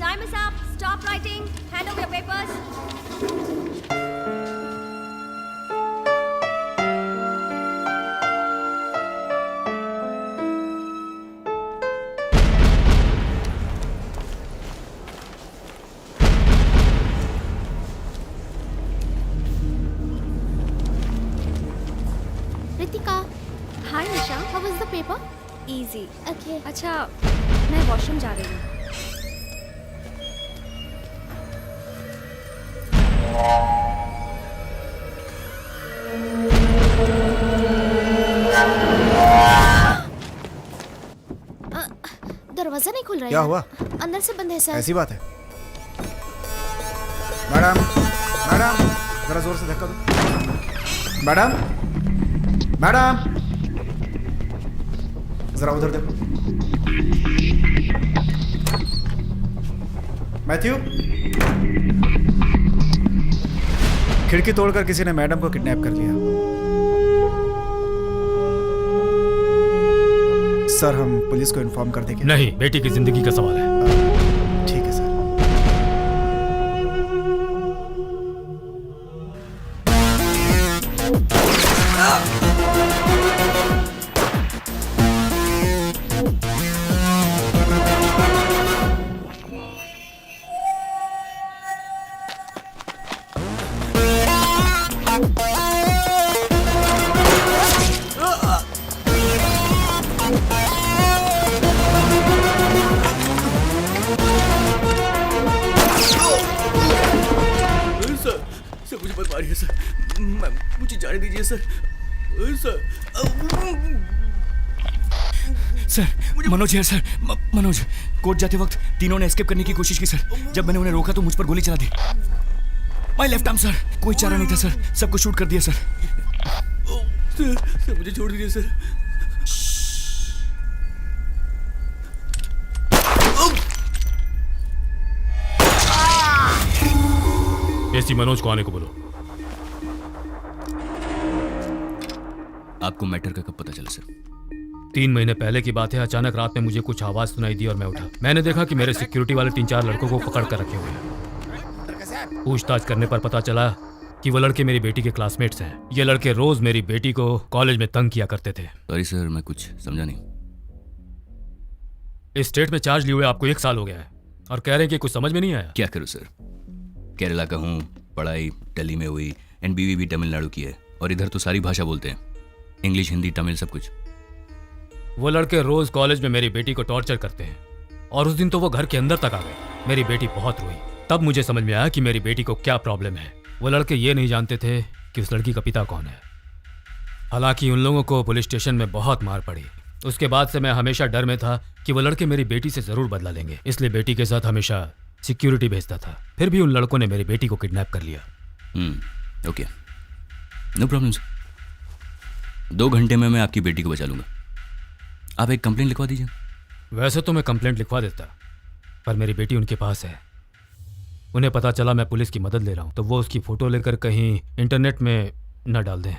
Time is up. Stop writing. Hand over your papers. Ritika, Hi Nisha. how was the paper? Easy. Okay. अच्छा, मैं washroom जा रही हूँ. दरवाजा नहीं खुल रहा है. क्या हुआ? अंदर से बंद है सर. ऐसी बात है. मैडम, मैडम, जरा जोर से धक्का दो. मैडम, मैडम, जरा उधर देखो. मैथ्यू, खिड़की तोड़कर किसी ने मैडम को किडनैप कर लिया. सर, हम पुलिस को इन्फॉर्म कर देंगे. नहीं, बेटी की जिंदगी का सवाल है. ठीक है सर. सर मुझे बता रही है सर. मुझे जाने दीजिए सर. सर, मनोज है सर. मनोज, कोर्ट जाते वक्त तीनों ने एस्केप करने की कोशिश की सर. जब मैंने उन्हें रोका तो मुझ पर गोली चला दी. My left arm sir. कोई चारा नहीं था सर. सबको शूट कर दिया सर. सर मुझे छोड़ दीजिए सर. एसी मनोज को आने को बोलो. आपको मैटर का कब पता चला सर? 3 महीने पहले की बात है. अचानक रात में मुझे कुछ आवाज सुनाई दी और मैं उठा. मैंने देखा कि मेरे सिक्योरिटी वाले 3-4 लड़कों को पकड़ कर रखे हुए हैं. पूछताछ करने पर पता चला कि वो लड़के मेरी बेटी के क्लासमेट्स हैं. ये लड़के रोज मेरी बेटी को कॉलेज में तंग किया करते थे. सॉरी सर, मैं कुछ समझा नहीं. इस स्टेट में चार्ज लिए हुए आपको 1 साल हो गया है और कह रहे हैं कि कुछ समझ में नहीं आया. क्या करूँ सर? केरला का हूँ, पढ़ाई दिल्ली में हुई, एंड बीवी भी तमिलनाडु की है. और इधर तो सारी भाषा बोलते हैं, इंग्लिश, हिंदी, तमिल, सब कुछ. वो लड़के रोज कॉलेज में मेरी बेटी को टॉर्चर करते हैं और उस दिन तो वो घर के अंदर तक आ गए. मेरी बेटी बहुत रोई. तब मुझे समझ में आया कि मेरी बेटी को क्या प्रॉब्लम है. वो लड़के ये नहीं जानते थे कि उस लड़की का पिता कौन है. हालांकि उन लोगों को पुलिस स्टेशन में बहुत मार पड़ी. उसके बाद से मैं हमेशा डर में था कि वो लड़के मेरी बेटी से जरूर बदला लेंगे. इसलिए बेटी के साथ हमेशा सिक्योरिटी भेजता था. फिर भी उन लड़कों ने मेरी बेटी को किडनैप कर लिया. Okay, no problem sir. 2 घंटे में मैं आपकी बेटी को बचा लूंगा. आप एक कंप्लेंट लिखवा दीजिए. वैसे तो मैं कंप्लेंट लिखवा देता, पर मेरी बेटी उनके पास है. उन्हें पता चला मैं पुलिस की मदद ले रहा हूं तो वो उसकी फोटो लेकर कहीं इंटरनेट में न डाल दें.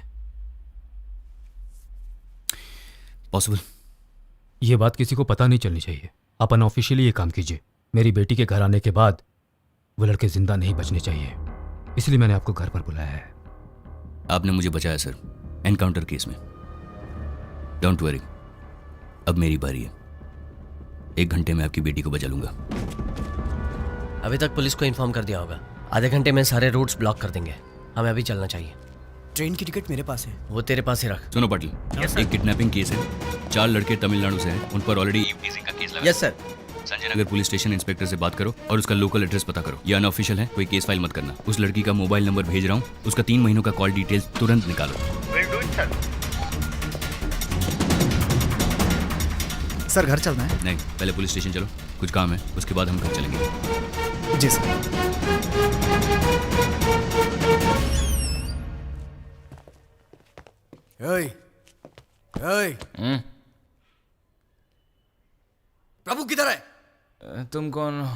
पॉसिबल? ये बात किसी को पता नहीं चलनी चाहिए. आप अनऑफिशियली ये काम कीजिए. मेरी बेटी के घर आने के बाद वो लड़के जिंदा नहीं बचने चाहिए. इसलिए मैंने आपको घर पर बुलाया है. आपने मुझे बचाया सर, एनकाउंटर केस में. डोंट वरी, अब मेरी बारी है. 1 घंटे में आपकी बेटी को बचा लूंगा. अभी तक पुलिस को इन्फॉर्म कर दिया होगा. आधे घंटे में सारे रूट्स ब्लॉक कर देंगे. हमें अभी चलना चाहिए. ट्रेन की टिकट मेरे पास है. वो तेरे पास ही रख. सुनो पाटिल, एक किडनैपिंग केस है. 4 लड़के तमिलनाडु से हैं. उन पर ऑलरेडी ईवटीजिंग का केस लगा. Yes sir. Sanjay Nagar police station inspector से बात करो और उसका लोकल एड्रेस पता करो. ये अनऑफिशियल है, कोई केस फाइल मत करना. उस लड़की का मोबाइल नंबर भेज रहा हूँ. उसका 3 महीनों का कॉल डिटेल्स तुरंत निकालो. सर, घर चलना है? नहीं, पहले पुलिस स्टेशन चलो, कुछ काम है, उसके बाद हम घर चलेंगे. जी सर. प्रभु किधर है? तुम कौन हो?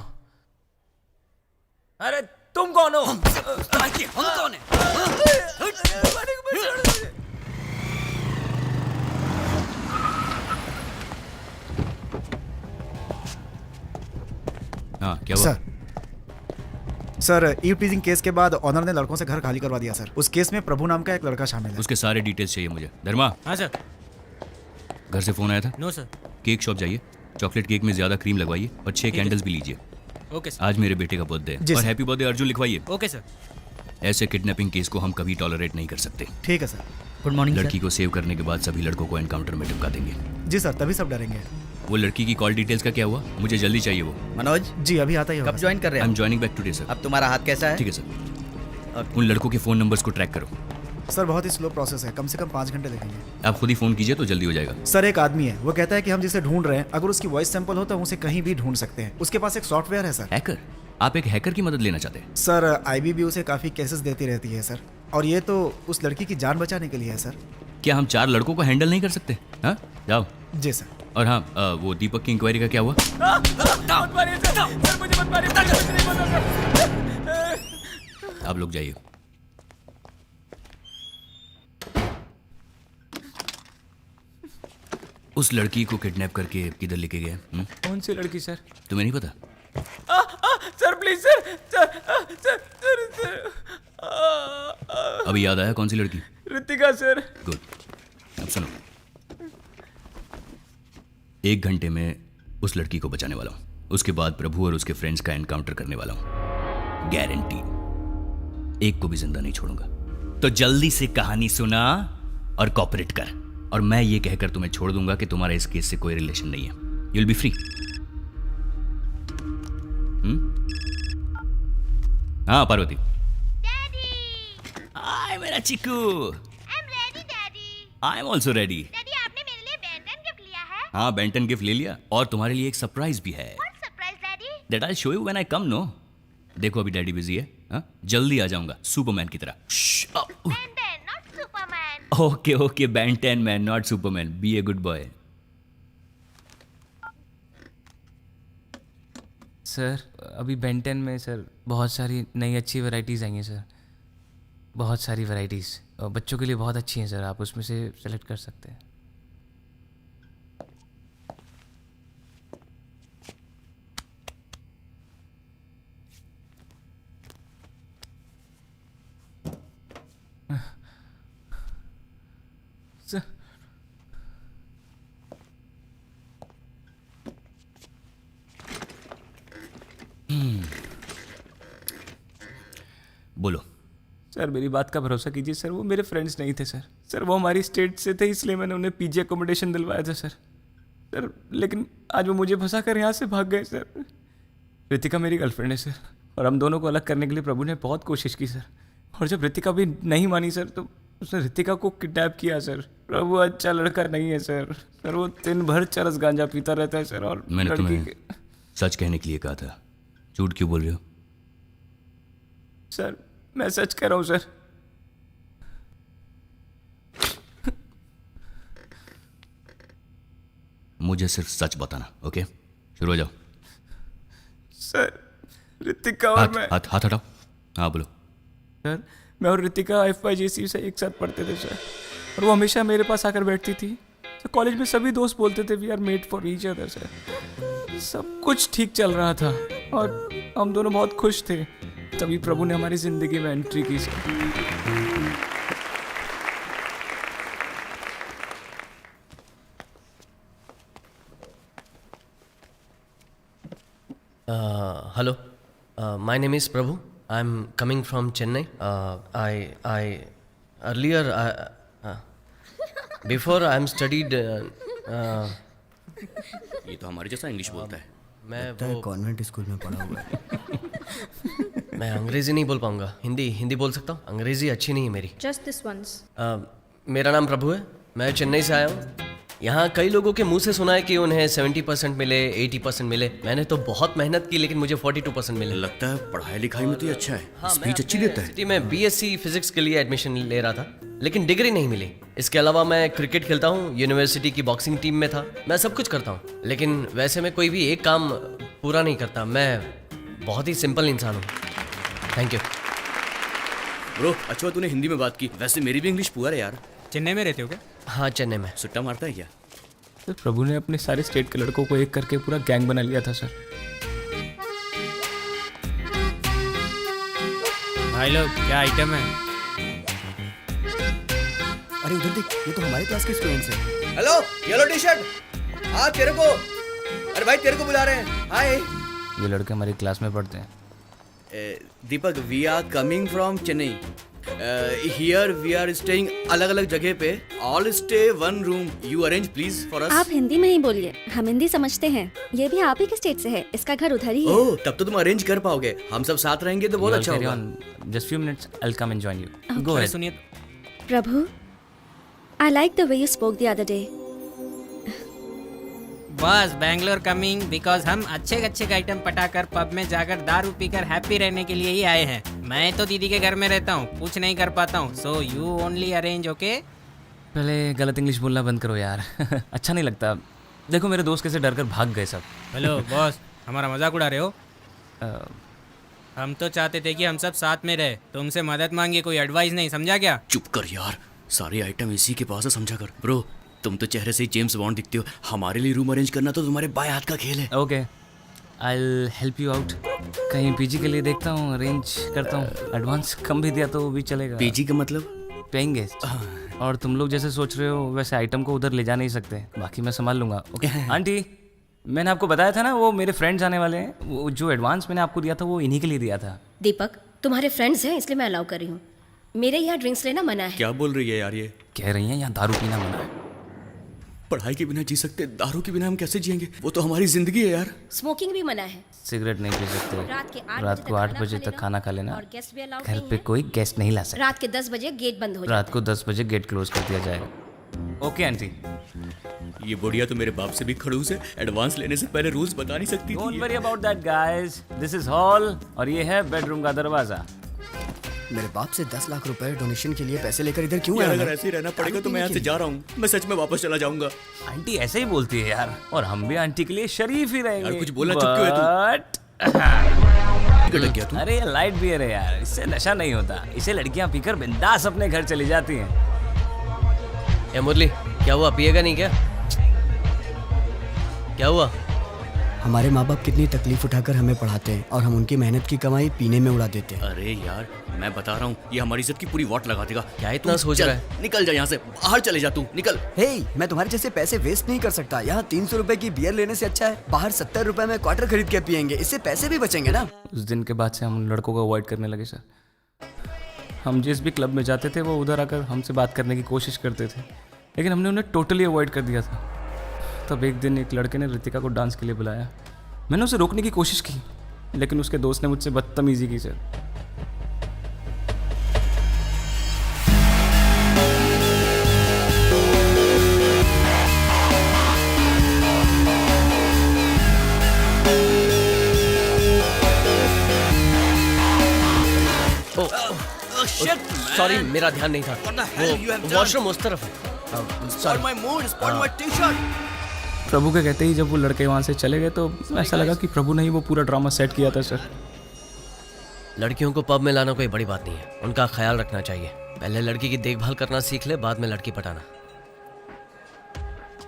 अरे तुम कौन हो? हम कौन है? हाँ क्या हुआ? सर ईव टीजिंग केस के बाद ऑनर ने लड़कों से घर खाली करवा दिया सर। उस केस में प्रभु नाम का एक लड़का शामिल है। उसके सारे डिटेल्स चाहिए मुझे। धर्मा, हाँ सर। घर से फोन आया था? No sir. केक शॉप जाइए, चॉकलेट केक में ज्यादा क्रीम लगवाइए और 6 कैंडल्स भी लीजिए। Okay sir. आज मेरे बेटे का बर्थडे जी है और सर। हैप्पी बर्थडे अर्जुन लिखवाइए। Okay sir. ऐसे किडनैपिंग केस को हम कभी टॉलरेट नहीं कर सकते। ठीक है सर। गुड मॉर्निंग लड़की को सेव करने के बाद सभी लड़कों को एनकाउंटर में टिपका देंगे। जी सर, तभी सब डरेंगे। वो लड़की की कॉल डिटेल्स का क्या हुआ? मुझे जल्दी चाहिए वो। मनोज, जी अभी आता ही होगा कब सर। ज्वाइन कर रहे आई हैं? Am joining back today sir. अब तुम्हारा हाथ कैसा है? ठीक है सर। उन लड़कों के फोन नंबर्स को ट्रैक करो। सर बहुत ही स्लो प्रोसेस है, कम से कम 5 घंटे लगेंगे। आप खुद ही फोन कीजिए तो जल्दी हो जाएगा। सर एक आदमी है, वो कहता है कि हम जिसे ढूंढ रहे हैं अगर उसकी वॉइस सैंपल हो तो हम उसे कहीं भी ढूंढ सकते हैं। उसके पास एक सॉफ्टवेयर है सर। हैकर? आप एक हैकर की मदद लेना चाहते हैं? सर आईबीबी उसे काफ़ी केसेस देती रहती है सर, और ये तो उस लड़की की जान बचाने के लिए है सर। क्या हम 4 लड़कों को हैंडल नहीं कर सकते? हाँ जाओ। जी सर। और हाँ, वो दीपक की इंक्वायरी का क्या हुआ? आप लोग जाइए। उस लड़की को किडनैप करके किधर लेके गए? कौन सी लड़की सर? तुम्हें नहीं पता? Sir please sir sir sir sir sir अभी याद आया कौन सी लड़की? ऋतिका सर। गुड। अब सुनो, 1 घंटे में उस लड़की को बचाने वाला हूं। उसके बाद प्रभु और उसके फ्रेंड्स का एनकाउंटर करने वाला हूं, गारंटी। एक को भी जिंदा नहीं छोड़ूंगा। तो जल्दी से कहानी सुना और कॉपरेट कर, और मैं ये कहकर तुम्हें छोड़ दूंगा कि तुम्हारा इस केस से कोई रिलेशन नहीं है। You will be free. हाँ पार्वती। हाय मेरा chikoo. I am also ready. आपने मेरे लिए बेंटन गिफ्ट लिया है? हाँ बेंटन गिफ्ट ले लिया, और तुम्हारे लिए एक सरप्राइज भी है। Surprise daddy? That I show you when I come. No, देखो अभी डैडी बिजी है। हाँ जल्दी आ जाऊंगा, सुपरमैन की तरह। Ben ten, not Superman. Okay okay, Ben ten man not Superman. Be a good boy. Sir अभी बेंटन में सर बहुत सारी नई अच्छी वैरायटीज़ आई हैं सर, बहुत सारी वैरायटीज़, और बच्चों के लिए बहुत अच्छी हैं सर। आप उसमें से सेलेक्ट कर सकते हैं। सर बोलो। सर मेरी बात का भरोसा कीजिए सर, वो मेरे फ्रेंड्स नहीं थे सर। सर वो हमारी स्टेट से थे, इसलिए मैंने उन्हें पीजी अकोमोडेशन दिलवाया था सर। सर लेकिन आज वो मुझे फंसा कर यहाँ से भाग गए सर। ऋतिका मेरी गर्लफ्रेंड है सर, और हम दोनों को अलग करने के लिए प्रभु ने बहुत कोशिश की सर। और जब ऋतिका भी नहीं मानी सर, तो उसने ऋतिका को किडनैप किया सर। प्रभु अच्छा लड़का नहीं है सर। सर वो दिन भर चरस गांजा पीता रहता है सर। और मैंने लड़की तुम्हें के- सच कहने के लिए कहा था, झूठ क्यों बोल रहे हो? सर मैं सच कह रहा हूँ सर। मुझे सिर्फ सच बताना, ओके? शुरू हो जाओ। सर ऋतिका और हाथ मैं हाथ हाथ हटाओ। हाँ बोलो। सर मैं और ऋतिका FYGC से एक साथ पढ़ते थे सर, और वो हमेशा मेरे पास आकर बैठती थी। तो कॉलेज में सभी दोस्त बोलते थे we are made for each other sir. सब कुछ ठीक चल रहा था और हम दोनों बहुत खुश थे। तभी प्रभु ने हमारी जिंदगी में एंट्री की sir. Hello, my name is Prabhu. I'm coming from Chennai. I earlier before I'm studied. ये तो हमारे जैसा इंग्लिश बोलता है। मैं कॉन्वेंट स्कूल में पढ़ा हुआ है। मैं अंग्रेजी नहीं बोल पाऊंगा, हिंदी बोल सकता हूँ। अंग्रेजी अच्छी नहीं है मेरी। Just this once. मेरा नाम प्रभु है, मैं चेन्नई से आया हूँ। यहाँ कई लोगों के मुंह से सुना है कि उन्हें 70% मिले, 80% मिले। मैंने तो बहुत मेहनत की, लेकिन मुझे 42% मिले। लगता है पढ़ाई लिखाई में तो ये अच्छा है। हाँ, स्पीच अच्छी मैं देता है। सिटी में BSc फिजिक्स के लिए एडमिशन ले रहा था, लेकिन डिग्री नहीं मिली। इसके अलावा मैं क्रिकेट खेलता हूँ, यूनिवर्सिटी की बॉक्सिंग टीम में था। मैं सब कुछ करता हूँ, लेकिन वैसे मैं कोई भी एक काम पूरा नहीं करता। मैं बहुत ही सिंपल इंसान हूँ। Thank you. ब्रो अच्छा तूने हिंदी में बात की, वैसे मेरी भी इंग्लिश पुअर है यार। चेन्नई में रहते हो क्या? हाँ चेन्नई में। सुट्टा मारता है क्या? सर प्रभु ने अपने सारे स्टेट के लड़कों को एक करके पूरा गैंग बना लिया था सर। भाई लोग क्या आइटम है? अरे उधर देख, ये तो हमारे क्लास के स्टूडेंट्स हैं। Hello, yellow T shirt. हाँ तेरे को, अरे भाई तेरे को बुला रहे हैं। हाय। ये लड़के हमारी क्लास में पढ़ते हैं। Deepak, we are coming from Chennai. Here we are staying अलग अलग जगह पे। All stay one room. You arrange please for us. आप हिंदी में ही बोलिए, हम हिंदी समझते हैं। ये भी आप ही के स्टेट से है, इसका घर उधर ही है। ओह, तब तो तुम अरेंज कर पाओगे। हम सब साथ रहेंगे तो बहुत अच्छा होगा। Just few minutes, I will come and join you. Go ahead. सुनिए, प्रभु, I like the way you spoke the other day. बस बैंगलोर कमिंग बिकॉज हम अच्छे अच्छे आइटम पटाकर पब में जाकर दारू पीकर हैप्पी रहने के लिए ही आए हैं। मैं तो दीदी के घर में रहता हूँ, कुछ नहीं कर पाता हूँ। So you only arrange, okay? पहले गलत इंग्लिश बोलना बंद करो यार। अच्छा नहीं लगता। देखो मेरे दोस्त कैसे डर कर भाग गए सब। हेलो बॉस, हमारा मजाक उड़ा रहे हो? हम तो चाहते थे कि हम सब साथ में रहे, तुमसे मदद मांगिए, कोई एडवाइस नहीं, समझा क्या? चुप कर यार, सारे आइटम इसी के पास है, समझा कर। ब्रो, तुम तो चेहरे से ही जेम्स बॉन्ड दिखते हो। हमारे लिए रूम अरेंज करना तो तुम्हारे बाएं हाथ का खेल है। Okay, I will help you out. कहीं पीजी के लिए देखता हूँ, अरेंज करता हूँ। एडवांस कम भी दिया तो भी चलेगा। पीजी का मतलब? Paying guest. और तुम लोग जैसे सोच रहे हो वैसे आइटम को उधर ले जा नहीं सकते, बाकी मैं संभाल लूंगा। ओके आंटी, मैंने आपको बताया था ना वो मेरे फ्रेंड्स आने वाले हैं। वो जो एडवांस मैंने आपको दिया था वो इन्हीं के लिए दिया था। दीपक, तुम्हारे फ्रेंड्स हैं इसलिए मैं अलाउ कर रही हूँ। मेरे यहाँ ड्रिंक्स लेना मना है। क्या बोल रही है यार ये? कह रही हैं यहाँ दारू पीना मना है। पढ़ाई के बिना जी सकते, दारू के बिना हम कैसे जिएंगे? वो तो हमारी जिंदगी है यार। स्मोकिंग भी मना है। सिगरेट नहीं पी सकते। रात को 8 बजे तक खाना खा लेना। और गेस्ट भी अलाउड घर नहीं पे है। कोई गेस्ट नहीं ला सकता। रात के 10 बजे गेट बंद हो जाता है। रात को 10 बजे गेट क्लोज कर दिया जाएगा। Okay aunty. ये बुढ़िया तो मेरे बाप से भी खड़ूस है। एडवांस लेने से पहले रूल्स बता नहीं सकती डोंट थी। Worry about that guys, this is hall और ये है बेडरूम का दरवाजा। मेरे बाप से 10 लाख रुपए डोनेशन के लिए पैसे लेकर इधर क्यों यार आया? अगर ऐसे ही रहना पड़ेगा तो मैं यहाँ से जा रहा हूँ। मैं सच में वापस चला जाऊंगा। आंटी ऐसे ही बोलती है यार, और हम भी आंटी के लिए शरीफ ही रहेंगे। यार कुछ बोला, चुप क्यों है तू? गटक गया तू। अरे ये लाइट बियर है यार, इससे नशा नहीं होता। इसे लड़कियां पीकर बिंदास अपने घर चली जाती हैं। ए मुरली, क्या हुआ? पिएगा नहीं क्या? क्या हुआ? हमारे माँ बाप कितनी तकलीफ उठाकर हमें पढ़ाते हैं और हम उनकी मेहनत की कमाई पीने में उड़ा देते हैं। अरे यार, मैं बता रहा हूँ, ये हमारी इज्जत की पूरी वाट लगा देगा। क्या इतना सोच रहा है? निकल जा यहाँ से, बाहर चले जा तू, निकल। हे, मैं तुम्हारे जैसे पैसे वेस्ट नहीं कर सकता। यहाँ 300 रुपए की बियर लेने से अच्छा है बाहर 70 रुपए में क्वार्टर खरीद के पियेंगे, इससे पैसे भी बचेंगे ना। उस दिन के बाद से हम उन लड़कों को अवॉइड करने लगे सर। हम जिस भी क्लब में जाते थे वो उधर आकर हमसे बात करने की कोशिश करते थे, लेकिन हमने उन्हें टोटली अवॉइड कर दिया था। तब एक दिन एक लड़के ने रितिका को डांस के लिए बुलाया। मैंने उसे रोकने की कोशिश की, लेकिन उसके दोस्त ने मुझसे बदतमीजी की सर। सॉरी, मेरा ध्यान नहीं था। वो वॉशरूम उस तरफ है। प्रभु के कहते ही जब वो लड़के वहाँ से चले गए तो ऐसा लगा कि प्रभु ने ही वो पूरा ड्रामा सेट किया था सर। लड़कियों को पब में लाना कोई बड़ी बात नहीं है, उनका ख्याल रखना चाहिए। पहले लड़की की देखभाल करना सीख ले, बाद में लड़की पटाना।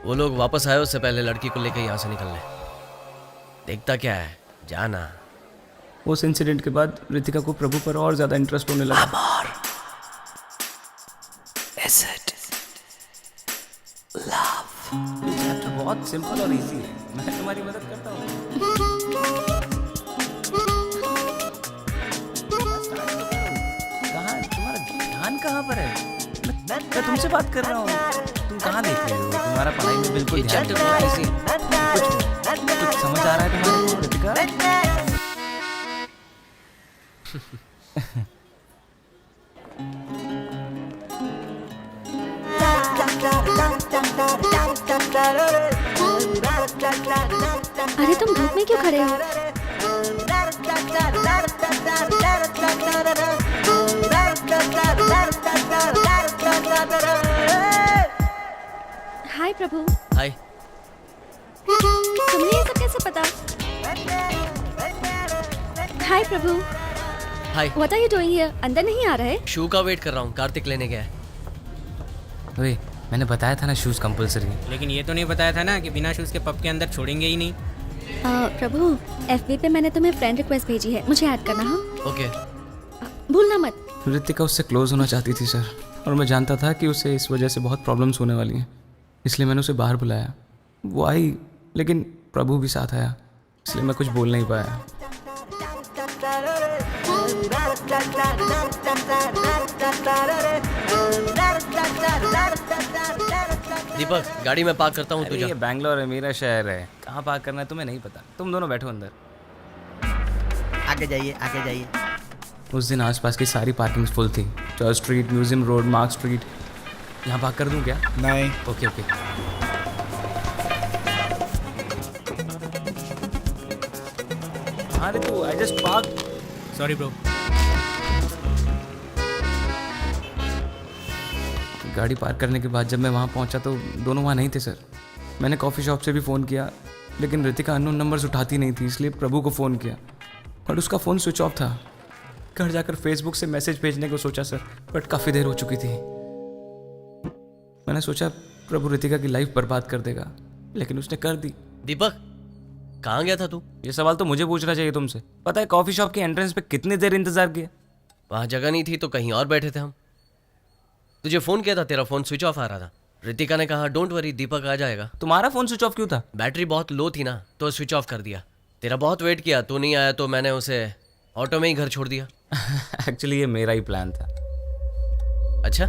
वो लोग वापस आए उससे पहले लड़की को लेकर यहाँ से निकल ले। देखता क्या है, जाना। उस इंसिडेंट के बाद रितिका को प्रभु पर और ज्यादा इंटरेस्ट होने लगा। चैप्टर बहुत सिंपल और इजी है, मैं तुम्हारी मदद करता हूँ। कहाँ तुम्हारा ध्यान कहाँ पर है? मैं तुमसे बात कर रहा हूँ, तुम कहाँ देख रहे हो? तुम्हारा पढ़ाई में बिल्कुल ध्यान नहीं है। कुछ समझ आ रहा है तुम्हारे को रितिका? अरे तुम धूप में क्यों खड़े हो? हाय प्रभु। हाय। तुम्हें ये सब कैसे पता? हाय प्रभु। हाय। What are you doing here? अंदर नहीं आ रहे? शू का वेट कर रहा हूँ, कार्तिक लेने गया है। ओए, मैंने बताया था ना शूज कंपलसरी है। लेकिन ये तो नहीं बताया था ना कि बिना शूज के पब के अंदर छोड़ेंगे ही नहीं। प्रभु, FB पे मैंने तुम्हें फ्रेंड रिक्वेस्ट भेजी है, मुझे ऐड करना। हाँ ओके। भूलना मत। रितिका उससे क्लोज होना चाहती थी सर, और मैं जानता था कि उसे इस वजह से बहुत प्रॉब्लम्स होने वाली हैं, इसलिए मैंने उसे बाहर बुलाया। वो आई, लेकिन प्रभु भी साथ आया, इसलिए मैं कुछ बोल नहीं पाया। दीपक, गाड़ी में पार्क करता हूँ, तू जा। ये बैंगलोर है, मेरा शहर है, कहाँ पार्क करना है तुम्हें नहीं पता। तुम दोनों बैठो अंदर। आगे जाइए, आगे जाइए। उस दिन आसपास की सारी पार्किंग्स फुल थी। Church street, museum road, mark street. यहाँ पार्क कर दूँ क्या? नहीं। Okay okay. हाँ रे तू, I just park. Sorry bro. गाड़ी पार्क करने के बाद जब मैं वहाँ पहुँचा तो दोनों वहाँ नहीं थे सर। मैंने कॉफ़ी शॉप से भी फ़ोन किया, लेकिन रितिका अननोन नंबर्स उठाती नहीं थी, इसलिए प्रभु को फ़ोन किया, बट उसका फ़ोन स्विच ऑफ था। घर जाकर फेसबुक से मैसेज भेजने को सोचा सर, बट काफ़ी देर हो चुकी थी। मैंने सोचा प्रभु रितिका की लाइफ बर्बाद कर देगा, लेकिन उसने कर दी। दीपक, कहाँ गया था तू? ये सवाल तो मुझे पूछना चाहिए तुमसे। पता है कॉफ़ी शॉप के एंट्रेंस पे कितनी देर इंतज़ार किया? वहाँ जगह नहीं थी तो कहीं और बैठे थे हम। तुझे फ़ोन किया था, तेरा फ़ोन स्विच ऑफ आ रहा था। रितिका ने कहा डोंट वरी, दीपक आ जाएगा। तुम्हारा फ़ोन स्विच ऑफ क्यों था? बैटरी बहुत लो थी ना, तो स्विच ऑफ कर दिया। तेरा बहुत वेट किया, तू नहीं आया तो मैंने उसे ऑटो में ही घर छोड़ दिया। एक्चुअली ये मेरा ही प्लान था। अच्छा?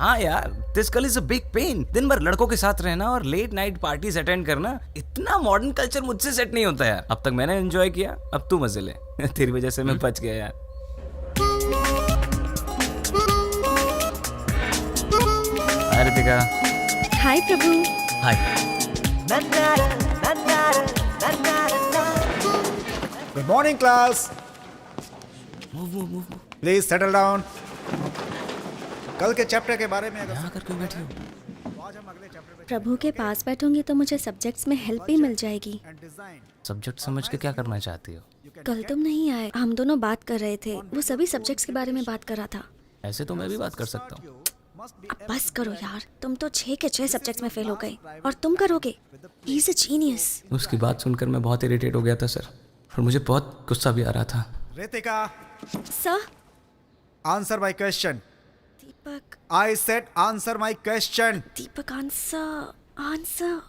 हाँ यार, this girl is a big pain. दिन भर लड़कों के साथ रहना और लेट नाइट पार्टीज अटेंड करना, इतना मॉडर्न कल्चर मुझसे सेट नहीं होता यार। अब तक मैंने एंजॉय किया, अब तू मजे ले। तेरी वजह से मैं बच गया यार। Hi Ritika. Hi Prabhu. Hi. Good morning class. Please settle down. कल के चैप्टर के बारे में अगर यहाँ कर क्यों बैठी हो? आज हम अगले चैप्टर पे प्रभु के पास बैठूंगी तो मुझे सब्जेक्ट्स में हेल्प भी मिल जाएगी। डिजाइन। सब्जेक्ट समझ के क्या करना चाहती हो? कल तुम नहीं आए, हम दोनों बात कर रहे थे, वो सभी सब्जेक्ट्स के बारे में बात कर रहा था। ऐसे तो मैं भी बात कर सकता हूँ। अब बस करो यार, तुम तो 6 के 6 सब्जेक्ट्स में फेल हो गए और तुम करोगे। He is a genius. उसकी बात सुनकर मैं बहुत इरिटेट हो गया था सर, और मुझे बहुत गुस्सा भी आ रहा था। Ritika, sir. Answer my question. Deepak. I said answer my question. Deepak answer.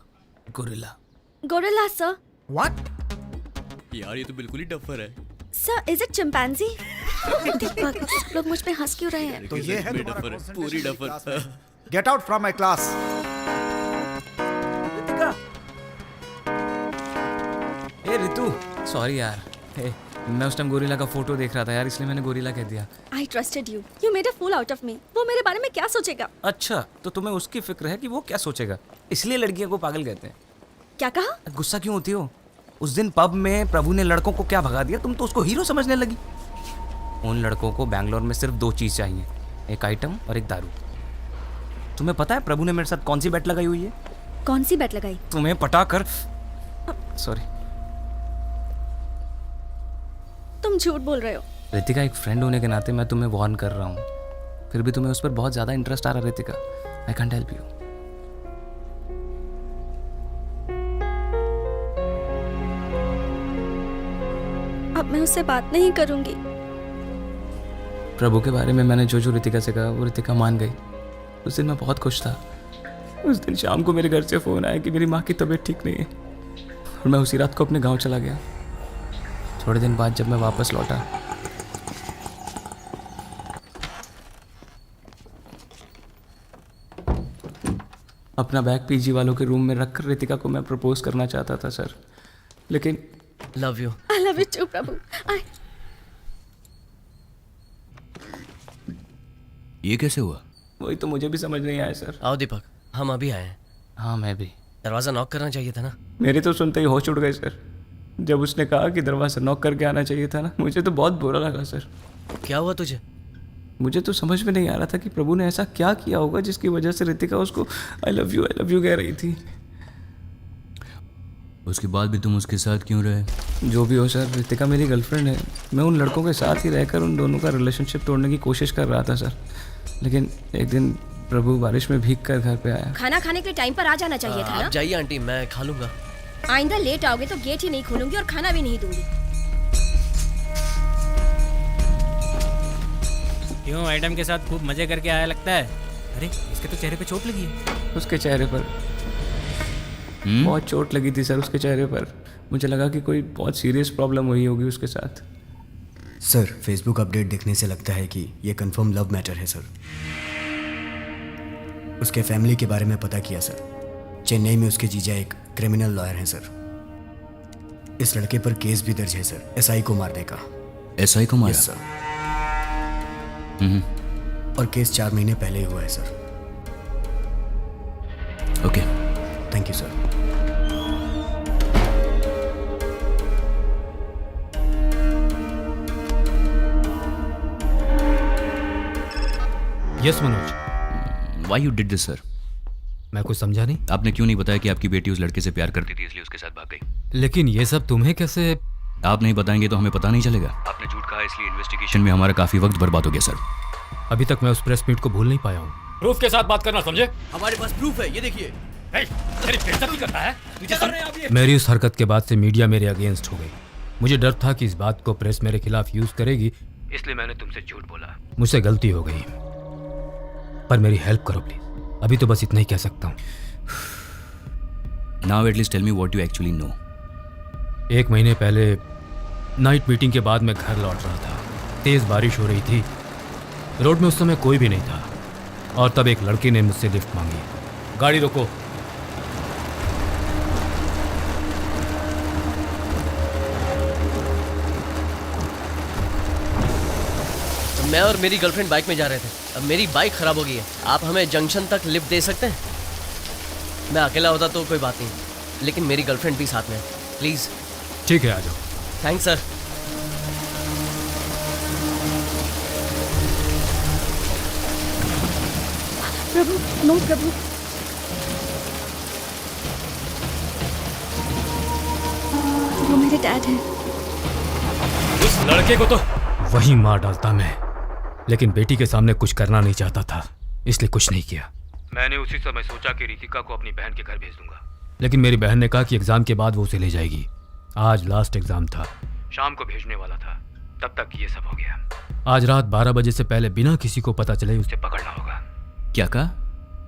Gorilla. Gorilla sir. What? यार ये तो बिल्कुल ही डफर है। Sir is it chimpanzee? Deepak, सब लोग मुझ पे हंस क्यों रहे हैं? तो ये है डफर है, पूरी duffer. Get out from my class. Ritika. A Ritu, sorry यार। हे, मैं उस टाइम गोरिल्ला का फोटो देख रहा था यार, इसलिए मैंने गोरिल्ला कह दिया। I trusted you. You made a fool out of me. वो मेरे बारे में क्या सोचेगा? अच्छा, तो तुम्हें उसकी फिक्र है कि वो क्या सोचेगा, इसलिए लड़कियों को पागल कहते हैं। क्या कहा? गुस्सा क्यों होती हो? उस दिन पब में प्रभु ने लड़कों को क्या भगा दिया, तुम तो उसको हीरो समझने लगी। उन लड़कों को बैंगलोर में सिर्फ 2 चीज़ चाहिए, एक आइटम और एक दारू। तुम्हें पता है प्रभु ने मेरे साथ कौन सी बेट लगाई हुई है? कौन सी बेट लगाई? तुम्हें पटा कर। सॉरी। तुम झूठ बोल रहे हो। रितिका, एक फ्रेंड होने के नाते मैं तुम्हें वार्न कर रहा हूँ, फिर भी तुम्हें उस पर बहुत ज़्यादा इंटरेस्ट आ रहा है Ritika. I can't help you. अब मैं उससे बात नहीं करूंगी। प्रभु के बारे में मैंने जो रितिका से कहा वो रितिका मान गई। उस दिन मैं बहुत खुश था। उस दिन शाम को मेरे घर से फ़ोन आया कि मेरी माँ की तबीयत ठीक नहीं है, और मैं उसी रात को अपने गांव चला गया। थोड़े दिन बाद जब मैं वापस लौटा, अपना बैग पीजी वालों के रूम में रखकर रितिका को मैं प्रपोज करना चाहता था सर, लेकिन love you. I love you too, प्रभु। ये कैसे हुआ? वही तो मुझे भी समझ नहीं आया सर। आओ दीपक, हम अभी आए हैं। हाँ मैं भी। दरवाज़ा नॉक करना चाहिए था ना। मेरे तो सुनते ही होश उड़ गए सर। जब उसने कहा कि दरवाज़ा नॉक करके आना चाहिए था ना, मुझे तो बहुत बुरा लगा सर। क्या हुआ तुझे? मुझे तो समझ में नहीं आ रहा था कि प्रभु ने ऐसा क्या किया होगा जिसकी वजह से रितिका उसको आई लव यू कह रही थी। उसके बाद भी तुम उसके साथ क्यों रहे? जो भी हो सर, रितिका मेरी गर्लफ्रेंड है। मैं उन लड़कों के साथ ही रहकर उन दोनों का रिलेशनशिप तोड़ने की कोशिश कर रहा था सर, लेकिन एक दिन प्रभु बारिश में भीग कर घर पे आया। खाना खाने के टाइम पर आ जाना चाहिए था ना। आप जाइए आंटी, मैं खा लूंगा। आइंदा लेट आओगे तो गेट ही नहीं खोलूंगी और खाना भी नहीं दूंगी। क्यों आइटम के साथ खूब मजे करके आया लगता है? अरे इसके तो चेहरे पे चोट लगी है। उसके चेहरे पर बहुत चोट लगी थी सर, उसके चेहरे पर। मुझे लगा कि कोई बहुत सीरियस प्रॉब्लम हुई होगी उसके साथ। सर फेसबुक अपडेट देखने से लगता है कि ये कंफर्म लव मैटर है सर। उसके फैमिली के बारे में पता किया सर। चेन्नई में उसके जीजा एक क्रिमिनल लॉयर हैं सर। इस लड़के पर केस भी दर्ज है सर, एसआई को मारने का। एसआई को मारा? Yes sir. और केस 4 महीने पहले ही हुआ है sir. Okay, thank you sir. Yes Manoj. Why you did this sir? मैं कुछ समझा नहीं। आपने क्यों नहीं बताया कि आपकी बेटी उस लड़के से प्यार करती थी इसलिए उसके साथ भाग गई? लेकिन ये सब तुम्हें कैसे? आप नहीं बताएंगे तो हमें पता नहीं चलेगा। आपने झूठ कहा इसलिए इन्वेस्टिगेशन में हमारा काफी वक्त बर्बाद हो गया सर। अभी तक मैं उस प्रेस मीट को भूल नहीं पाया हूँ। प्रूफ के साथ बात करना, समझे? हमारे पास प्रूफ है, ये देखिए। मेरी बेइज्जती करता है? मेरी उस हरकत के बाद से मीडिया मेरे अगेंस्ट हो गई। मुझे डर था कि इस बात को प्रेस मेरे खिलाफ यूज करेगी, इसलिए मैंने तुमसे झूठ बोला। मुझसे गलती हो गई, पर मेरी हेल्प करो प्लीज। अभी तो बस इतना ही कह सकता हूँ। Now at least tell me what you actually know. 1 महीने पहले नाइट मीटिंग के बाद मैं घर लौट रहा था। तेज बारिश हो रही थी। रोड में उस समय कोई भी नहीं था और तब एक लड़की ने मुझसे लिफ्ट मांगी। गाड़ी रोको। मैं और मेरी गर्लफ्रेंड बाइक में जा रहे थे। अब मेरी बाइक खराब हो गई है। आप हमें जंक्शन तक लिफ्ट दे सकते हैं? मैं अकेला होता तो कोई बात नहीं, लेकिन मेरी गर्लफ्रेंड भी साथ में है। प्लीज़। ठीक है, आ जाओ। Thanks sir. Prabhu, no Prabhu. वो मेरे डैड हैं। उस लड़के को तो वही मार डालता मैं, लेकिन बेटी के सामने कुछ करना नहीं चाहता था, इसलिए कुछ नहीं किया। मैंने उसी समय सोचा कि रितिका को अपनी बहन के घर भेज दूंगा, लेकिन मेरी बहन ने कहा कि एग्जाम के बाद वो उसे ले जाएगी। आज लास्ट एग्जाम था, शाम को भेजने वाला था, तब तक ये सब हो गया। आज रात 12 बजे से पहले बिना किसी को पता चले उसे पकड़ना होगा। क्या कहा?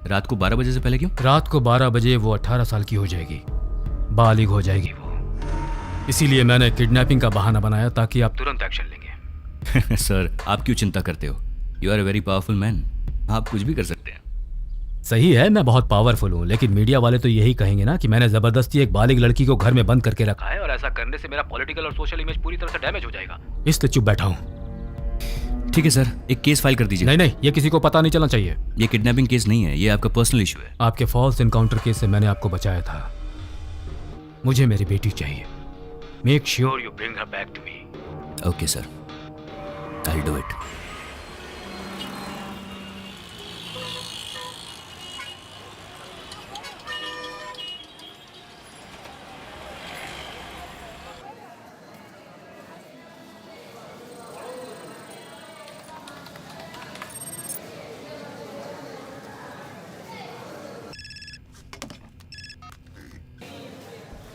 रात को 12 बजे से पहले क्यों? रात को 12 बजे वो 18 साल की हो जाएगी, बालिग हो जाएगी वो। इसीलिए मैंने किडनैपिंग का बहाना बनाया ताकि आप तुरंत एक्शन लेंगे। सर, आप क्यों चिंता करते हो? You are a very powerful man. आप कुछ भी कर सकते हैं। सही है, मैं बहुत पावरफुल हूँ, लेकिन मीडिया वाले तो यही कहेंगे ना कि मैंने जबरदस्ती एक बालिग लड़की को घर में बंद करके रखा है और ऐसा करने से मेरा पॉलिटिकल और सोशल इमेज पूरी तरह से डैमेज हो जाएगा, इसलिए चुप बैठा हूँ। ठीक है सर, एक केस फाइल कर दीजिए। नहीं, ये किसी को पता नहीं चलना चाहिए। ये किडनैपिंग केस नहीं है, ये आपका पर्सनल इशू है। आपके फॉल्स एनकाउंटर केस से मैंने आपको बचाया था। मुझे मेरी बेटी चाहिए। Make sure you bring her back to me. Okay sir, I will do it.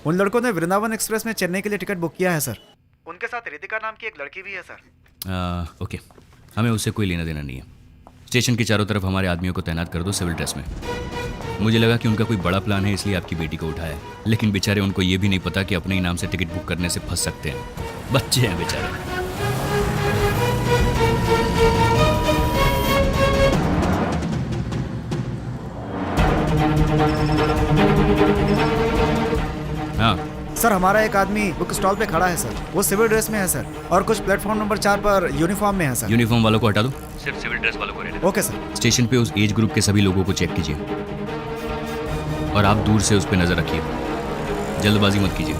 उन लड़कों ने वृंदावन एक्सप्रेस में चेन्नई के लिए टिकट बुक किया है सर। उनके साथ रितिका नाम की एक लड़की भी है सर। ओके, हमें उससे कोई लेना देना नहीं है। स्टेशन के चारों तरफ हमारे आदमियों को तैनात कर दो सिविल ड्रेस में। मुझे लगा कि उनका कोई बड़ा प्लान है इसलिए आपकी बेटी को उठाया, लेकिन बेचारे उनको ये भी नहीं पता कि अपने ही नाम से टिकट बुक करने से फंस सकते हैं। बच्चे हैं बेचारे। हाँ सर, हमारा एक आदमी बुक स्टॉल पे खड़ा है सर। वो सिविल ड्रेस में है सर, और कुछ प्लेटफॉर्म नंबर 4 पर यूनिफॉर्म में है सर। यूनिफॉर्म वालों को हटा दो, सिर्फ सिविल ड्रेस वालों को रहने दो। Okay sir. स्टेशन पे उस एज ग्रुप के सभी लोगों को चेक कीजिए और आप दूर से उस पर नजर रखिए, जल्दबाजी मत कीजिए।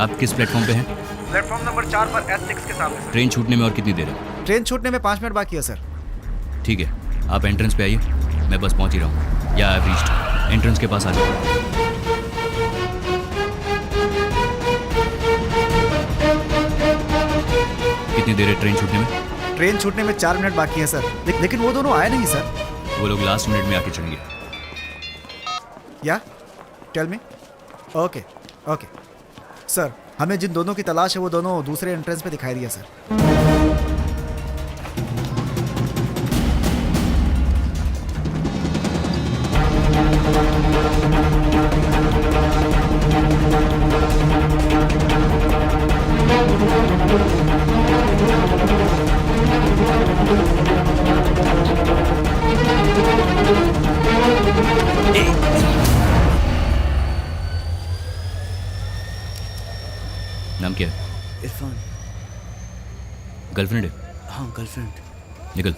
आप किस प्लेटफॉर्म पे हैं? प्लेटफॉर्म नंबर 4 पर S6 के सामने सर। ट्रेन छूटने में और कितनी देर है? ट्रेन छूटने में 5 मिनट बाकी है सर। ठीक है, आप एंट्रेंस पे आइए, मैं बस पहुंच ही रहा हूँ। या आई रीच्ड। एंट्रेंस के पास आ जाओ। कितनी देर है ट्रेन छूटने में? ट्रेन छूटने में 4 मिनट बाकी है सर। लेकिन वो दोनों आए नहीं सर। वो लोग लास्ट मिनट में आके चढ़ेंगे। या tell me. Okay okay sir, हमें जिन दोनों की तलाश है वो दोनों दूसरे एंट्रेंस पे दिखाई दिया सर। नाम क्या है? इरफान। गर्लफ्रेंड है? हाँ गर्लफ्रेंड। निकल।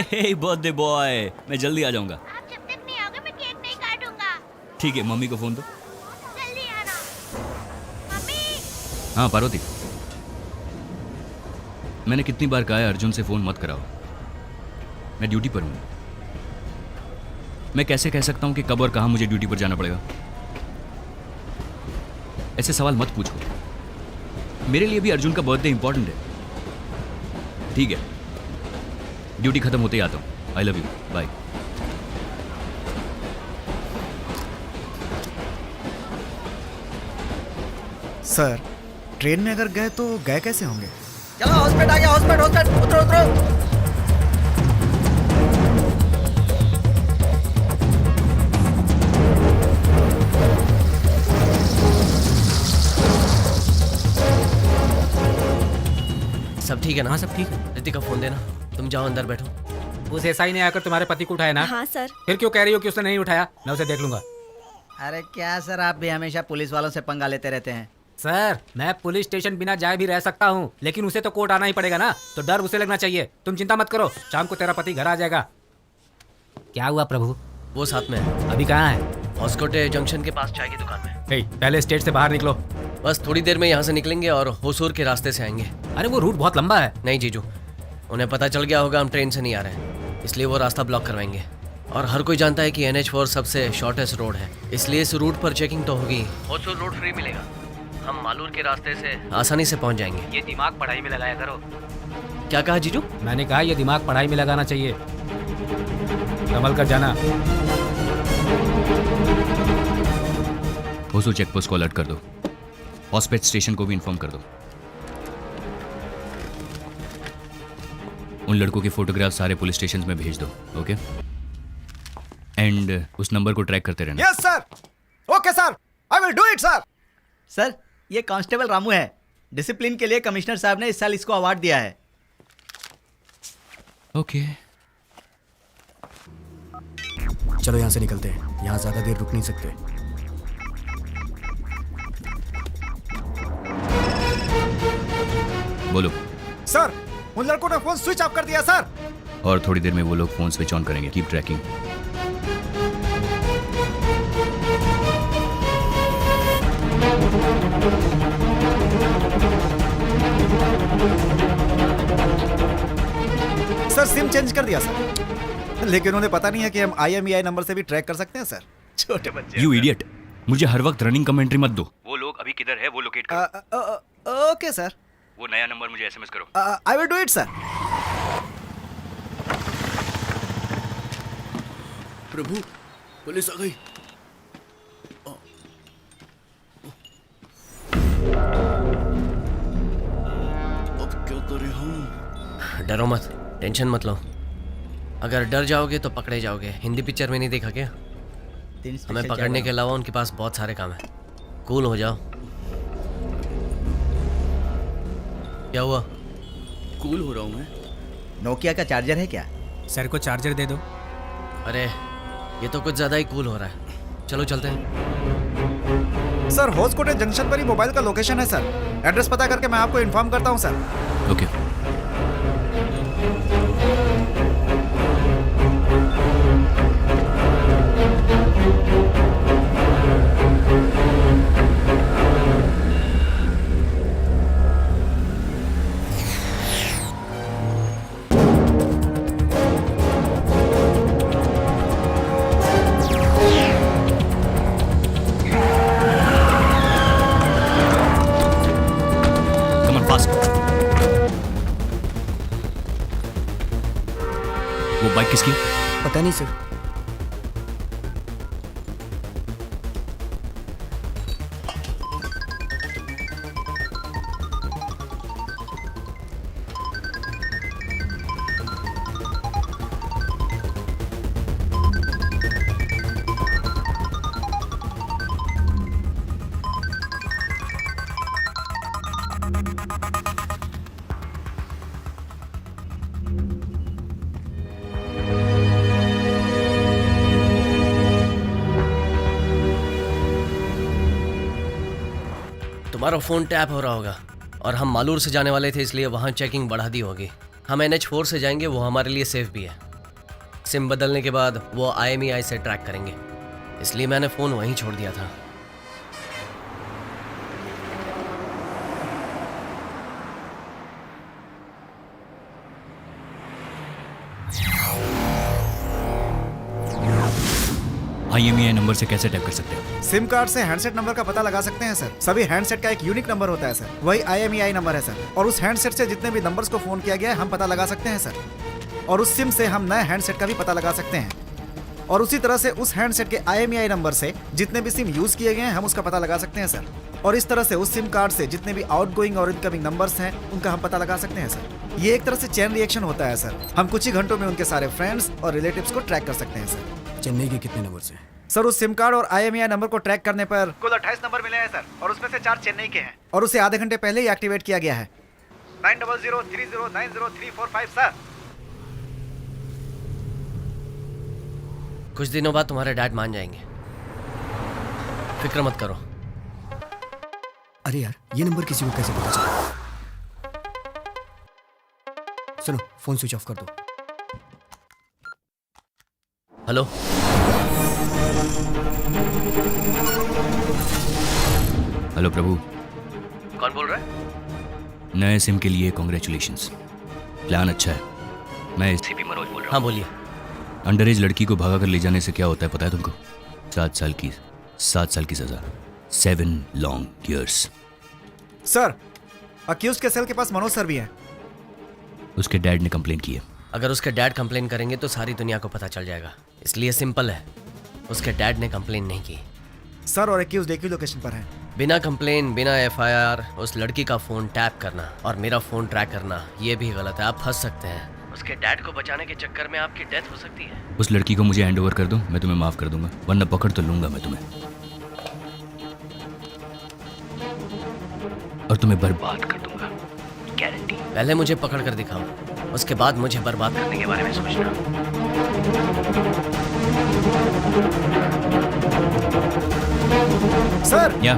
हे बर्थडे बॉय, मैं जल्दी आ जाऊंगा। आप जब तक नहीं आओगे मैं केक नहीं काटूंगा। ठीक है, मम्मी को फोन दो। जल्दी आना। मम्मी। हाँ पार्वती, मैंने कितनी बार कहा है अर्जुन से फोन मत कराओ, मैं ड्यूटी पर हूँ। मैं कैसे कह सकता हूँ कि कब और कहाँ मुझे ड्यूटी पर जाना पड़ेगा? ऐसे सवाल मत पूछो। मेरे लिए भी अर्जुन का बर्थडे इंपॉर्टेंट है। ठीक है, ड्यूटी खत्म होते ही आता हूँ। I love you, bye. Sir, train में अगर गए तो गए कैसे होंगे? चलो हॉस्पिटल आ गया, हॉस्पिटल उतरो उतरो। सब ठीक है ना? हाँ सब ठीक है। रितिका फोन देना, तुम जाओ अंदर बैठो। उस एसआई ने आकर तुम्हारे पति को उठाया ना? हाँ सर। फिर क्यों कह रही हो कि उसने नहीं उठाया? मैं उसे देख लूंगा। अरे क्या सर, आप भी हमेशा पुलिस वालों से पंगा लेते रहते हैं। सर, मैं पुलिस स्टेशन बिना जाए भी रह सकता हूँ, लेकिन उसे तो कोर्ट आना ही पड़ेगा ना, तो डर उसे लगना चाहिए। तुम चिंता मत करो, शाम को तेरा पति घर आ जाएगा। क्या हुआ प्रभु? वो साथ में है। अभी कहाँ है? हॉस्कोटे जंक्शन के पास चाय की दुकान में। हे, पहले स्टेट से बाहर निकलो। बस थोड़ी देर में यहाँ से निकलेंगे और होसूर के रास्ते से आएंगे। अरे वो रूट बहुत लंबा है। नहीं जीजू, उन्हें पता चल गया होगा हम ट्रेन से नहीं आ रहे हैं, इसलिए वो रास्ता ब्लॉक करवाएंगे। और हर कोई जानता है कि NH4 सबसे शॉर्टेस्ट रोड है, इसलिए इस रूट पर चेकिंग तो होगी। होसूर रोड फ्री मिलेगा, हम मालूर के रास्ते से आसानी से पहुंच जाएंगे। ये दिमाग पढ़ाई में लगाया करो। क्या कहा जीजू? मैंने कहा ये दिमाग पढ़ाई में लगाना चाहिए। संभल कर जाना। होसूर चेकपोस्ट को अलर्ट कर दो, हॉस्पिटल स्टेशन को भी इन्फॉर्म कर दो। उन लड़कों के फोटोग्राफ सारे पुलिस स्टेशन में भेज दो, ओके? एंड उस नंबर को ट्रैक करते रहना। Yes sir. Okay sir, I will do it sir. Sir, ये कांस्टेबल रामू है। डिसिप्लिन के लिए कमिश्नर साहब ने इस साल इसको अवार्ड दिया है। ओके। चलो यहाँ से निकलते हैं, यहाँ ज़्यादा देर रुक नहीं सकते। बोलो। सर, उन लड़कों ने फोन स्विच ऑफ कर दिया सर। और थोड़ी देर में वो लोग फोन स्विच ऑन करेंगे। Keep trekking. Sir, SIM change कर दिया सर, लेकिन उन्हें पता नहीं है कि हम IMEI नंबर से भी ट्रैक कर सकते हैं सर। छोटे बच्चे। यू इडियट, मुझे हर वक्त रनिंग कमेंट्री मत दो। वो लोग अभी किधर है वो लोकेट करो। Okay sir. वो नया नंबर मुझे SMS करो। I will do it sir. Prabhu, police आ गई। अब क्या करें हम? डरो मत, टेंशन मत लो। अगर डर जाओगे तो पकड़े जाओगे। हिंदी पिक्चर में नहीं देखा क्या? हमें पकड़ने के अलावा उनके पास बहुत सारे काम है। कूल हो जाओ। क्या हुआ? कूल हो रहा हूँ मैं। नोकिया का चार्जर है क्या? सर को चार्जर दे दो। अरे ये तो कुछ ज्यादा ही कूल हो रहा है। चलो चलते हैं। सर, होसकोटे जंक्शन पर ही मोबाइल का लोकेशन है सर। एड्रेस पता करके मैं आपको इन्फॉर्म करता हूँ सर। ओके। वो बाइक किसकी? पता नहीं सर। तुम्हारा फ़ोन टैप हो रहा होगा और हम मालूर से जाने वाले थे, इसलिए वहाँ चेकिंग बढ़ा दी होगी। हम NH4 से जाएंगे, वो हमारे लिए सेफ भी है। सिम बदलने के बाद वो IMEI से ट्रैक करेंगे, इसलिए मैंने फ़ोन वहीं छोड़ दिया था। IMEI नंबर से कैसे टैप कर सकते हैं? सिम कार्ड से हैंडसेट नंबर का पता लगा सकते हैं सर। सभी हैंडसेट का एक यूनिक नंबर होता है सर, वही IMEI नंबर है सर। और उस हैंडसेट से जितने भी नंबर्स को फोन किया गया है हम पता लगा सकते हैं सर। और उस सिम से हम नए हैंडसेट का भी पता लगा सकते हैं। और उसी तरह से उस हैंडसेट के IMEI नंबर से जितने भी सिम यूज किए गए हैं हम उसका पता लगा सकते हैं सर। और इस तरह से उस सिम कार्ड से जितने भी आउटगोइंग और इनकमिंग नंबर्स हैं उनका हम पता लगा सकते हैं सर। ये एक तरह से चेन रिएक्शन होता है सर। हम कुछ ही घंटों में उनके सारे फ्रेंड्स और रिलेटिव्स को ट्रैक कर सकते हैं सर। चेन्नई के कितने नंबर से? सर उस सिम कार्ड और IMEI नंबर को ट्रैक करने पर कुल 28 नंबर मिले हैं सर, और उसमें से 4 चेन्नई के हैं और उसे आधे घंटे पहले ही एक्टिवेट किया गया है। 9003090345 सर। कुछ दिनों बाद तुम्हारे डैड मान जाएंगे, फिक्र मत करो। अरे यार, ये नंबर किसी को कैसे पता चला? सुनो, फोन स्विच ऑफ कर दो। हेलो, हेलो प्रभु, कौन बोल रहा है? नए सिम के लिए कॉन्ग्रेचुलेशंस। प्लान अच्छा है। मैं CP मनोज बोल रहा हूँ। हाँ बोलिए। अंडर एज लड़की को भगा कर ले जाने से क्या होता है पता है तुमको? 7 साल की सजा, 7 लॉन्ग ईयर्स। सर अक्यूज के सेल के पास मनोज सर भी हैं। उसके डैड ने कंप्लेन की है। अगर उसके डैड कंप्लेन करेंगे तो सारी दुनिया को पता चल जाएगा, इसलिए सिंपल है, उसके डैड ने कंप्लेन नहीं की। सर और अक्यूज एक ही लोकेशन पर हैं। बिना कंप्लेन, बिना FIR उस लड़की का फोन टैप करना और मेरा फोन ट्रैक करना, ये भी गलत है। आप फंस सकते हैं। उसके डैड को बचाने के चक्कर में आपकी डेथ हो सकती है। उस लड़की को मुझे हैंड ओवर कर दो, मैं तुम्हें माफ कर दूंगा, वरना पकड़ तो लूंगा मैं तुम्हें और तुम्हें बर्बाद कर दूंगा, गारंटी। पहले मुझे पकड़ कर दिखाओ, उसके बाद मुझे बर्बाद करने के बारे में सोचना। सर या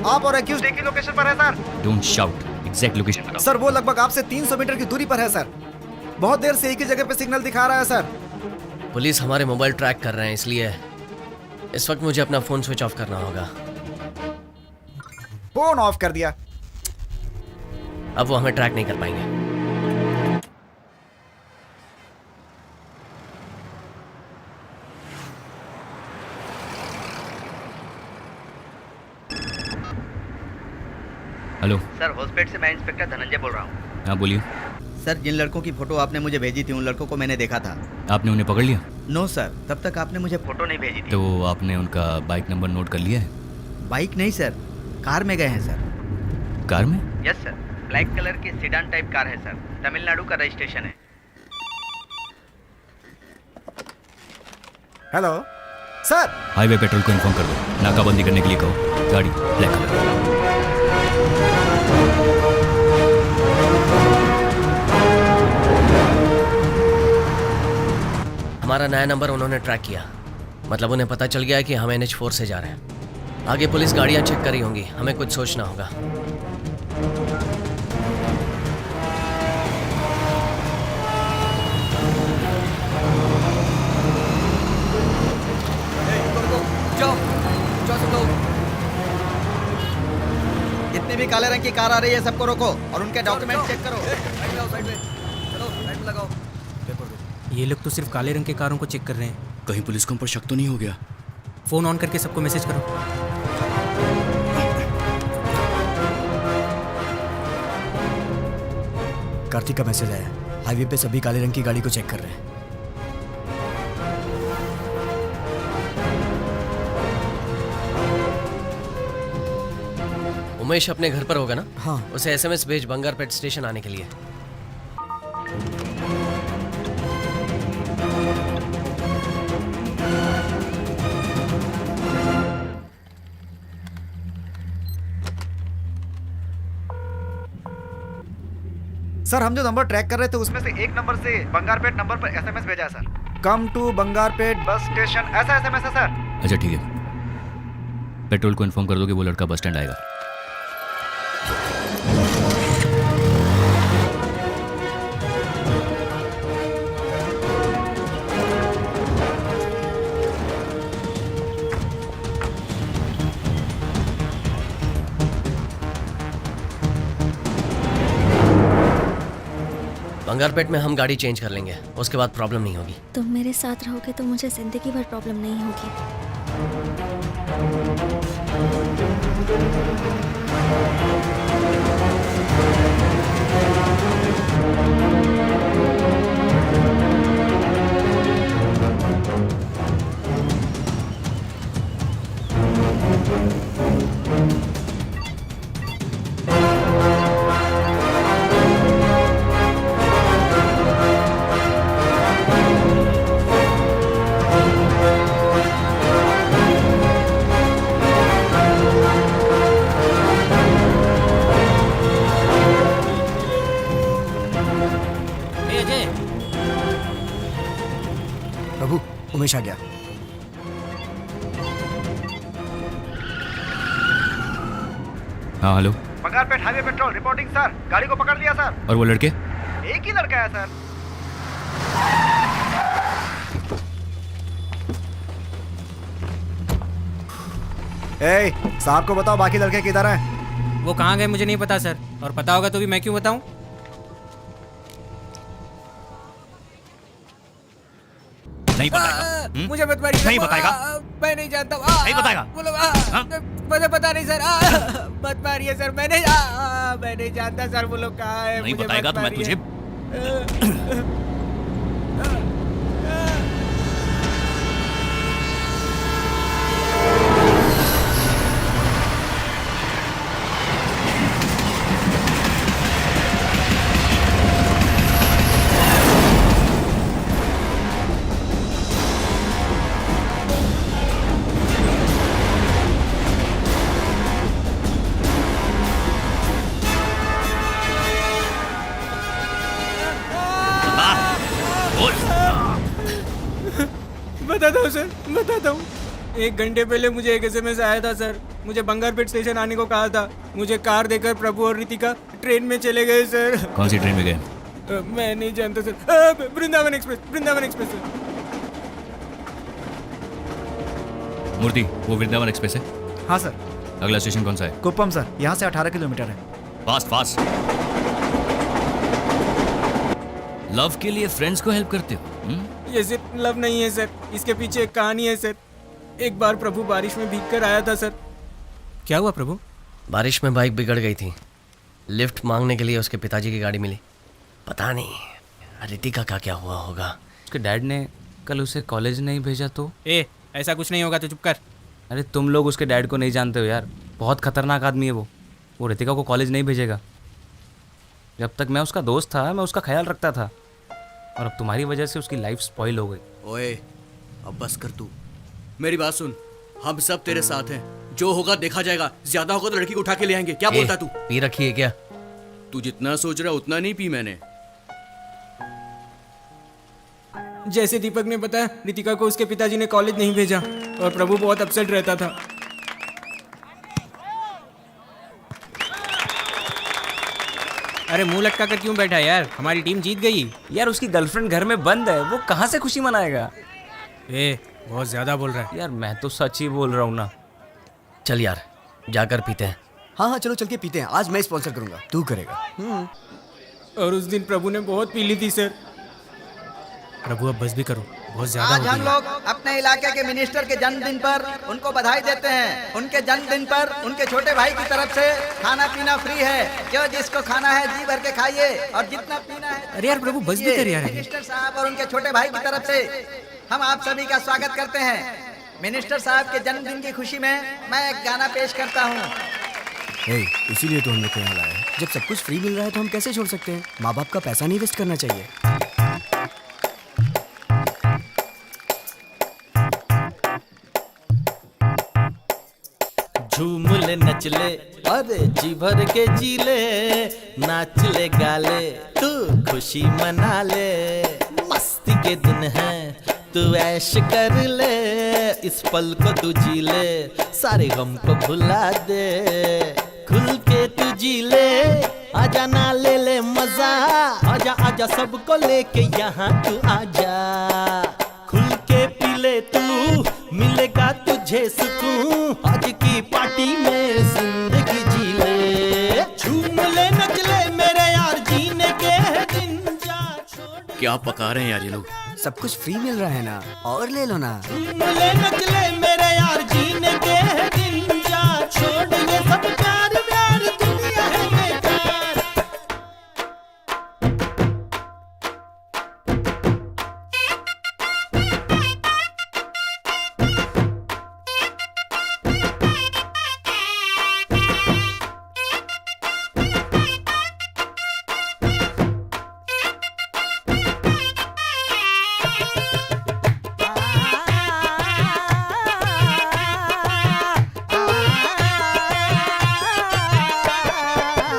आप और अक्यूज एक ही लोकेशन पर है sir. Don't shout, exact location बताओ। सर वो लगभग आपसे 300 मीटर की दूरी पर है सर। बहुत देर से एक ही जगह पे सिग्नल दिखा रहा है सर। पुलिस हमारे मोबाइल ट्रैक कर रहे हैं, इसलिए इस वक्त मुझे अपना फोन स्विच ऑफ करना होगा। फोन ऑफ कर दिया। अब वो हमें ट्रैक नहीं कर पाएंगे। हेलो सर, हॉस्पिटल से मैं इंस्पेक्टर धनंजय बोल रहा हूँ। हाँ बोलिए। सर, जिन लड़कों की फोटो आपने मुझे भेजी थी उन लड़कों को मैंने देखा था। आपने उन्हें पकड़ लिया? नो सर, तब तक आपने मुझे फोटो नहीं भेजी थी। तो आपने उनका बाइक नंबर नोट कर लिया है? बाइक नहीं सर, कार में गए हैं सर। कार में? यस सर, ब्लैक कलर की सीडान टाइप कार है सर, तमिलनाडु का रजिस्ट्रेशन है। Hello sir. हाईवे पेट्रोल को इन्फॉर्म कर दो, नाकाबंदी करने के लिए कहो। गाड़ी ब्लैक कलर। हमारा नया नंबर उन्होंने ट्रैक किया, मतलब उन्हें पता चल गया कि हम NH4 से जा रहे हैं। आगे पुलिस गाड़ियां चेक कर रही होंगी, हमें कुछ सोचना होगा। जितने भी काले रंग की कार आ रही है सबको रोको और उनके डॉक्यूमेंट चेक करो। ये लोग तो सिर्फ काले रंग के कारों को चेक कर रहे हैं। कहीं पुलिस को हम पर शक तो नहीं हो गया? फोन ऑन करके सबको मैसेज करो। कार्तिक का मैसेज आया, हाईवे पे सभी काले रंग की गाड़ी को चेक कर रहे हैं। उमेश अपने घर पर होगा ना? हाँ। उसे SMS भेज बंगारपेट स्टेशन आने के लिए। सर हम जो नंबर ट्रैक कर रहे थे उसमें से एक नंबर से बंगारपेट नंबर पर SMS भेजा है sir. Come to Bangarpet bus station, ऐसा SMS है सर। अच्छा ठीक है, पेट्रोल को इन्फॉर्म कर दो कि वो लड़का बस स्टैंड आएगा। बंगारपेट में हम गाड़ी चेंज कर लेंगे, उसके बाद प्रॉब्लम नहीं होगी। तुम मेरे साथ रहोगे तो मुझे जिंदगी भर प्रॉब्लम नहीं होगी। ए अजय, प्रभु उमेश आ गया। हाँ hello. Bangarpet highway petrol reporting sir. गाड़ी को पकड़ लिया सर। और वो लड़के? एक ही लड़का है सर। ए, साहब को बताओ बाकी लड़के किधर हैं? वो कहाँ गए मुझे नहीं पता सर, और पता होगा तो भी मैं क्यों बताऊं? नहीं बताएगा? मुझे मत मारिए। नहीं बताएगा? मैं नहीं जानता। नहीं बताएगा? बोलो। मुझे पता नहीं सर। मत मारिए सर, मैं नहीं जानता सर वो लोग कहाँ है। नहीं मुझे बताएगा मत तो मैं मारिए। तुझे बताता हूँ सर, बताता हूँ। 1 घंटे पहले मुझे एक SMS आया था सर। मुझे बंगारपेट स्टेशन आने को कहा था। मुझे कार देकर प्रभु और रितिका ट्रेन में चले गए सर। कौन सी ट्रेन में गए? मैं नहीं जानता sir. Vrindavan express sir. Murthy, वो वृंदावन एक्सप्रेस है? हाँ सर। अगला स्टेशन कौन सा है? कुप्पम सर, यहाँ से 18 किलोमीटर है। Fast fast. लव के लिए फ्रेंड्स को हेल्प करते हो? ये सिर्फ लव नहीं है सर, इसके पीछे एक कहानी है सर। एक बार प्रभु बारिश में भीग कर आया था सर। क्या हुआ प्रभु? बारिश में बाइक बिगड़ गई थी। लिफ्ट मांगने के लिए उसके पिताजी की गाड़ी मिली। पता नहीं रितिका का क्या हुआ होगा। उसके डैड ने कल उसे कॉलेज नहीं भेजा तो? ऐसा कुछ नहीं होगा तो चुप कर। अरे तुम लोग उसके डैड को नहीं जानते हो यार, बहुत खतरनाक आदमी है वो रितिका को कॉलेज नहीं भेजेगा। जब तक मैं उसका दोस्त था मैं उसका ख्याल रखता था, और अब तुम्हारी वजह से उसकी लाइफ स्पॉइल हो गई। ओए अब बस कर तू, मेरी बात सुन। हम सब तेरे साथ हैं, जो होगा देखा जाएगा। ज्यादा होगा तो लड़की को उठा के ले आएंगे। क्या बोलता तू? पी रखी है क्या? तू जितना सोच रहा उतना नहीं पी मैंने। जैसे दीपक ने बताया, रितिका को उसके पिताजी ने कॉलेज नहीं भेजा और प्रभु बहुत अपसेट रहता था। अरे मुंह लटका कर क्यों बैठा यार? हमारी टीम जीत गई। यार उसकी गर्लफ्रेंड घर में बंद है, वो कहाँ से खुशी मनाएगा? बहुत ज्यादा बोल रहा है यार। मैं तो सच ही बोल रहा हूँ ना। चल यार जाकर पीते हैं। हाँ चलो चल के पीते हैं। आज मैं स्पॉन्सर करूंगा, तू करेगा। और उस दिन प्रभु ने बहुत पी ली थी सर। प्रभु अब बस भी करो, बहुत ज्यादा आज हो हम गया। लोग अपने इलाके के मिनिस्टर के जन्मदिन पर उनको बधाई देते हैं। उनके जन्मदिन पर उनके छोटे भाई की तरफ से खाना पीना फ्री है। जो जिसको खाना है जी भर के खाइए और जितना पीना है। अरे यार प्रभु बस भी कर यार। मिनिस्टर साहब और उनके छोटे भाई की तरफ से हम आप सभी का स्वागत करते हैं। मिनिस्टर साहब के जन्मदिन की खुशी में मैं एक गाना पेश करता हूँ। इसीलिए तो हम लोग को यहाँ लाया है। जब सब कुछ फ्री मिल रहा है तो हम कैसे छोड़ सकते हैं? माँ बाप का पैसा नहीं वेस्ट करना चाहिए। झूम ले नच ले अरे जी भर के जी ले, नाच ले गाले तू खुशी मना ले। मस्ती के दिन है तू ऐश कर ले, इस पल को तू जी ले, सारे गम को भुला दे। खुल के तू जी आजा ना ले ले मजा, आजा आजा सबको लेके यहाँ तू आजा, खुल के पी ले तू, मिलेगा तुझे सुकून, आज की पार्टी में जिंदगी जी ले, झूम ले नच ले मेरे यार, जीने के दिन जा छोड़। क्या पका रहे हैं यार ये लोग? सब कुछ फ्री मिल रहा है ना, और ले लो ना। झूम ले नच ले मेरे यार, जीने के दिन जा छोड़, ये सब प्यार प्यार दुनिया है बेकार।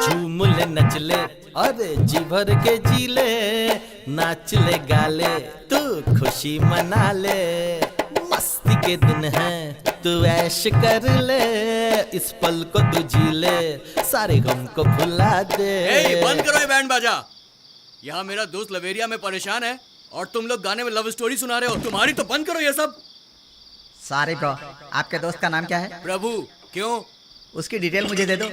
झूम ले नच ले अरे जी भर के जी ले, नाच ले गा ले तू खुशी मना ले, मस्ती के दिन है तू ऐश कर ले, इस पल को तू जी ले, सारे गम को भुला दे। ए, बंद करो ये बैंड बाजा। यहाँ मेरा दोस्त लवेरिया में परेशान है और तुम लोग गाने में लव स्टोरी सुना रहे हो। तुम्हारी तो बंद करो ये सब। सॉरी ब्रो, आपके दोस्त का नाम क्या है? प्रभु। क्यों? उसकी डिटेल मुझे दे दो।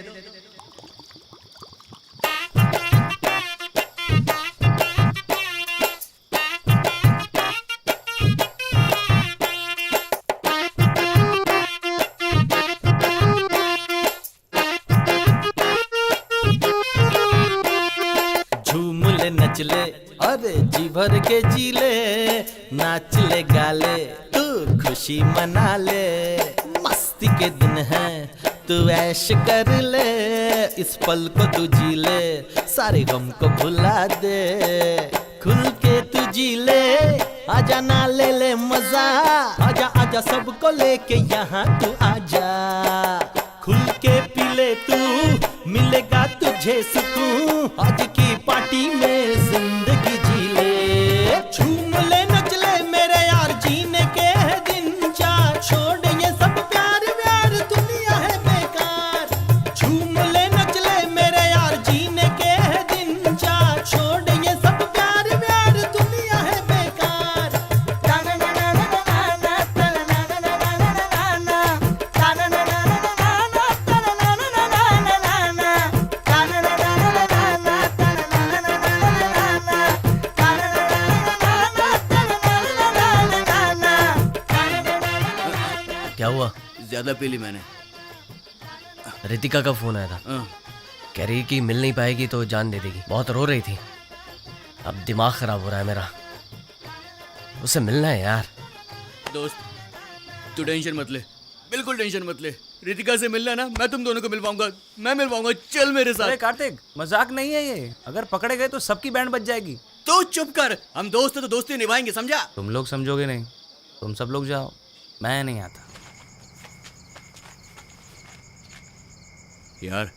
झूम ले नच ले अरे जी भर के जी ले, नाच ले गा ले तू खुशी मना ले, मस्ती के दिन है तू ऐश कर ले, इस पल को तू जी ले, सारे गम को भुला दे, खुल के तू जी ले, आजा ना ले ले मजा, आजा आजा सबको लेके यहाँ तू आजा, खुल के पी ले तू, मिलेगा तुझे सुकून, आज की पार्टी में जिंदगी जी ले, झूम ले नच ले मेरे यार, जीने के दिन जा छोड़, ये सब प्यार प्यार दुनिया है बेकार, झूम ले नच ले मेरे यार, जीने के दिन जा छोड़, ये सब प्यार प्यार दुनिया है बेकार। क्या हुआ? ज्यादा पी ली मैंने। रितिका का फोन आया था, कह रही कि मिल नहीं पाएगी तो जान दे देगी, बहुत रो रही थी। अब दिमाग खराब हो रहा है मेरा, उससे मिलना है यार। दोस्त तू टेंशन मत ले, बिल्कुल टेंशन मत ले। रितिका से मिलना है ना, मैं तुम दोनों को मिलवाऊंगा, मैं मिलवाऊंगा, चल मेरे साथ। अरे कार्तिक, मजाक नहीं है ये, अगर पकड़े गए तो सबकी बैंड बज जाएगी। तो चुप कर, हम दोस्त हैं तो दोस्ती निभाएंगे, समझा? तुम लोग समझोगे नहीं, तुम सब लोग जाओ, मैं नहीं आता। यार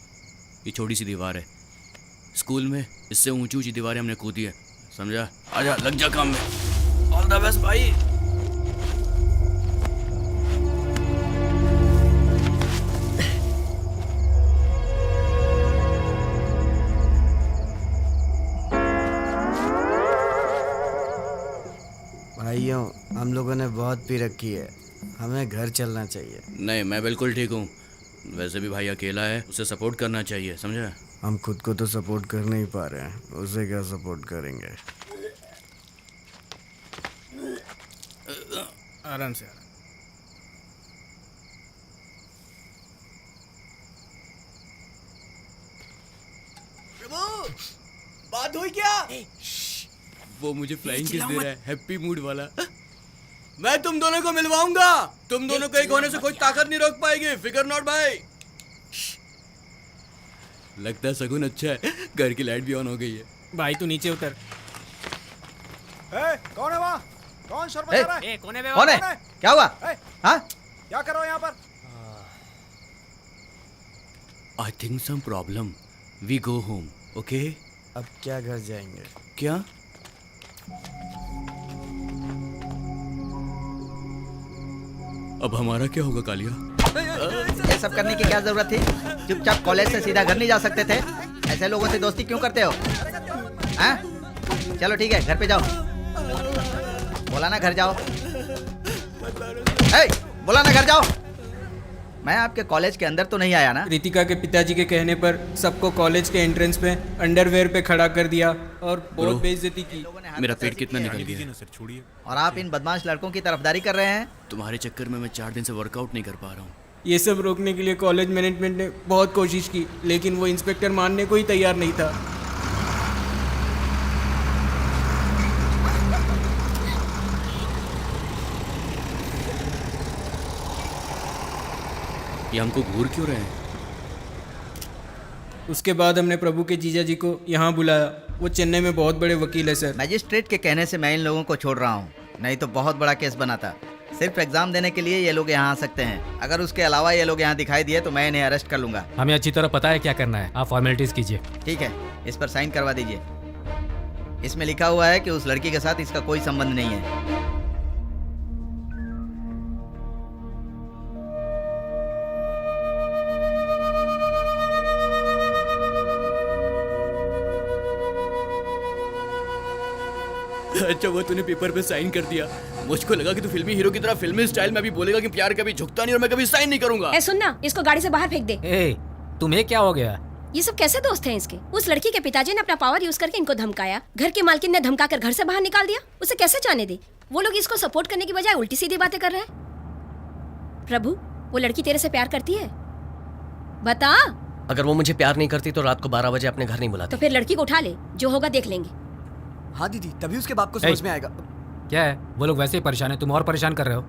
ये छोटी सी दीवार है, स्कूल में इससे ऊंची ऊंची दीवारें हमने कूदी है, समझा? आजा लग जा काम में। ऑल द बेस्ट भाई। भाइयों, हम लोगों ने बहुत पी रखी है, हमें घर चलना चाहिए। नहीं, मैं बिल्कुल ठीक हूँ। वैसे भी भाई अकेला है, उसे सपोर्ट करना चाहिए, समझा? हम खुद को तो सपोर्ट कर नहीं पा रहे हैं, उसे क्या सपोर्ट करेंगे? आराम से। प्रभु, बात हुई क्या? वो मुझे फ्लाइंग किस दे रहा है, हैप्पी मूड वाला। मैं तुम दोनों को मिलवाऊंगा, तुम दोनों को एक होने से कोई ताकत नहीं रोक पाएगी, फिकर नॉट भाई। लगता है सगुन अच्छा है, घर की लाइट भी ऑन हो गई है। भाई तू नीचे उतर। कौन है वहाँ? कौन शोर मचा रहा है? कौन है? कौन है? क्या हुआ? हाँ? क्या कर रहे हो यहाँ पर? I think some problem, we go home, okay? अब क्या घर जाएंगे? क्या? अब हमारा क्या होगा कालिया? ये सब करने की क्या जरूरत थी? चुपचाप कॉलेज से सीधा घर नहीं जा सकते थे? ऐसे लोगों से दोस्ती क्यों करते हो? हाँ? चलो ठीक है, घर पे जाओ। बोला ना घर जाओ। बोला ना घर जाओ। मैं आपके कॉलेज के अंदर तो नहीं आया ना? रितिका के पिताजी के कहने पर सबको कॉलेज के एंट्रेंस पे अंडरवेयर पे खड़ा कर दिया और बहुत बेइज्जती की। मेरा पेट कितना निकल गया। और आप इन बदमाश लड़कों की तरफदारी कर रहे हैं? तुम्हारे चक्कर में मैं 4 दिन से वर्कआउट नहीं कर पा रहा हूँ। ये सब रोकने के लिए कॉलेज मैनेजमेंट ने बहुत कोशिश की, लेकिन वो इंस्पेक्टर मानने को ही तैयार नहीं था। ये हमको घूर क्यों रहे हैं? उसके बाद हमने प्रभु के जीजा जी को यहाँ बुलाया। वो चेन्नई में बहुत बड़े वकील है सर। मजिस्ट्रेट के कहने से मैं इन लोगों को छोड़ रहा हूँ, नहीं तो बहुत बड़ा केस बनाता। सिर्फ एग्जाम देने के लिए ये लोग यहाँ आ सकते हैं। अगर उसके अलावा ये लोग यहाँ दिखाई दिए तो मैं इन्हें अरेस्ट कर लूंगा। हमें अच्छी तरह पता है क्या करना है, आप फॉर्मेलिटीज कीजिए। ठीक है, इस पर साइन करवा दीजिए। इसमें लिखा हुआ है कि उस लड़की के साथ इसका कोई संबंध नहीं है। अच्छा वो तूने पेपर पे साइन कर दिया। मुझको लगा कि तू फिल्मी हीरो की तरह फिल्मी स्टाइल में भी बोलेगा कि प्यार कभी झुकता नहीं और मैं कभी साइन नहीं करूंगा। ए सुन ना, इसको गाड़ी से बाहर फेंक दे। ए, तुम्हें क्या हो गया? ये सब कैसे दोस्त हैं इसके? उस लड़की के पिताजी ने अपना पावर यूज करके इनको धमकाया, घर की मालकिन ने धमकाकर घर से बाहर निकाल दिया। उसे कैसे जाने दे? वो लोग इसको सपोर्ट करने की बजाय उल्टी सीधी बातें कर रहे हैं। प्रभु, वो लड़की तेरे से प्यार करती है? बता। अगर वो मुझे प्यार नहीं करती तो रात को 12 बजे अपने घर नहीं बुलाती। तो फिर लड़की को उठा ले, जो होगा देख लेंगे। हाँ दीदी, तभी उसके बाप को समझ में आएगा। क्या है, वो लोग वैसे ही परेशान है, तुम और परेशान कर रहे हो।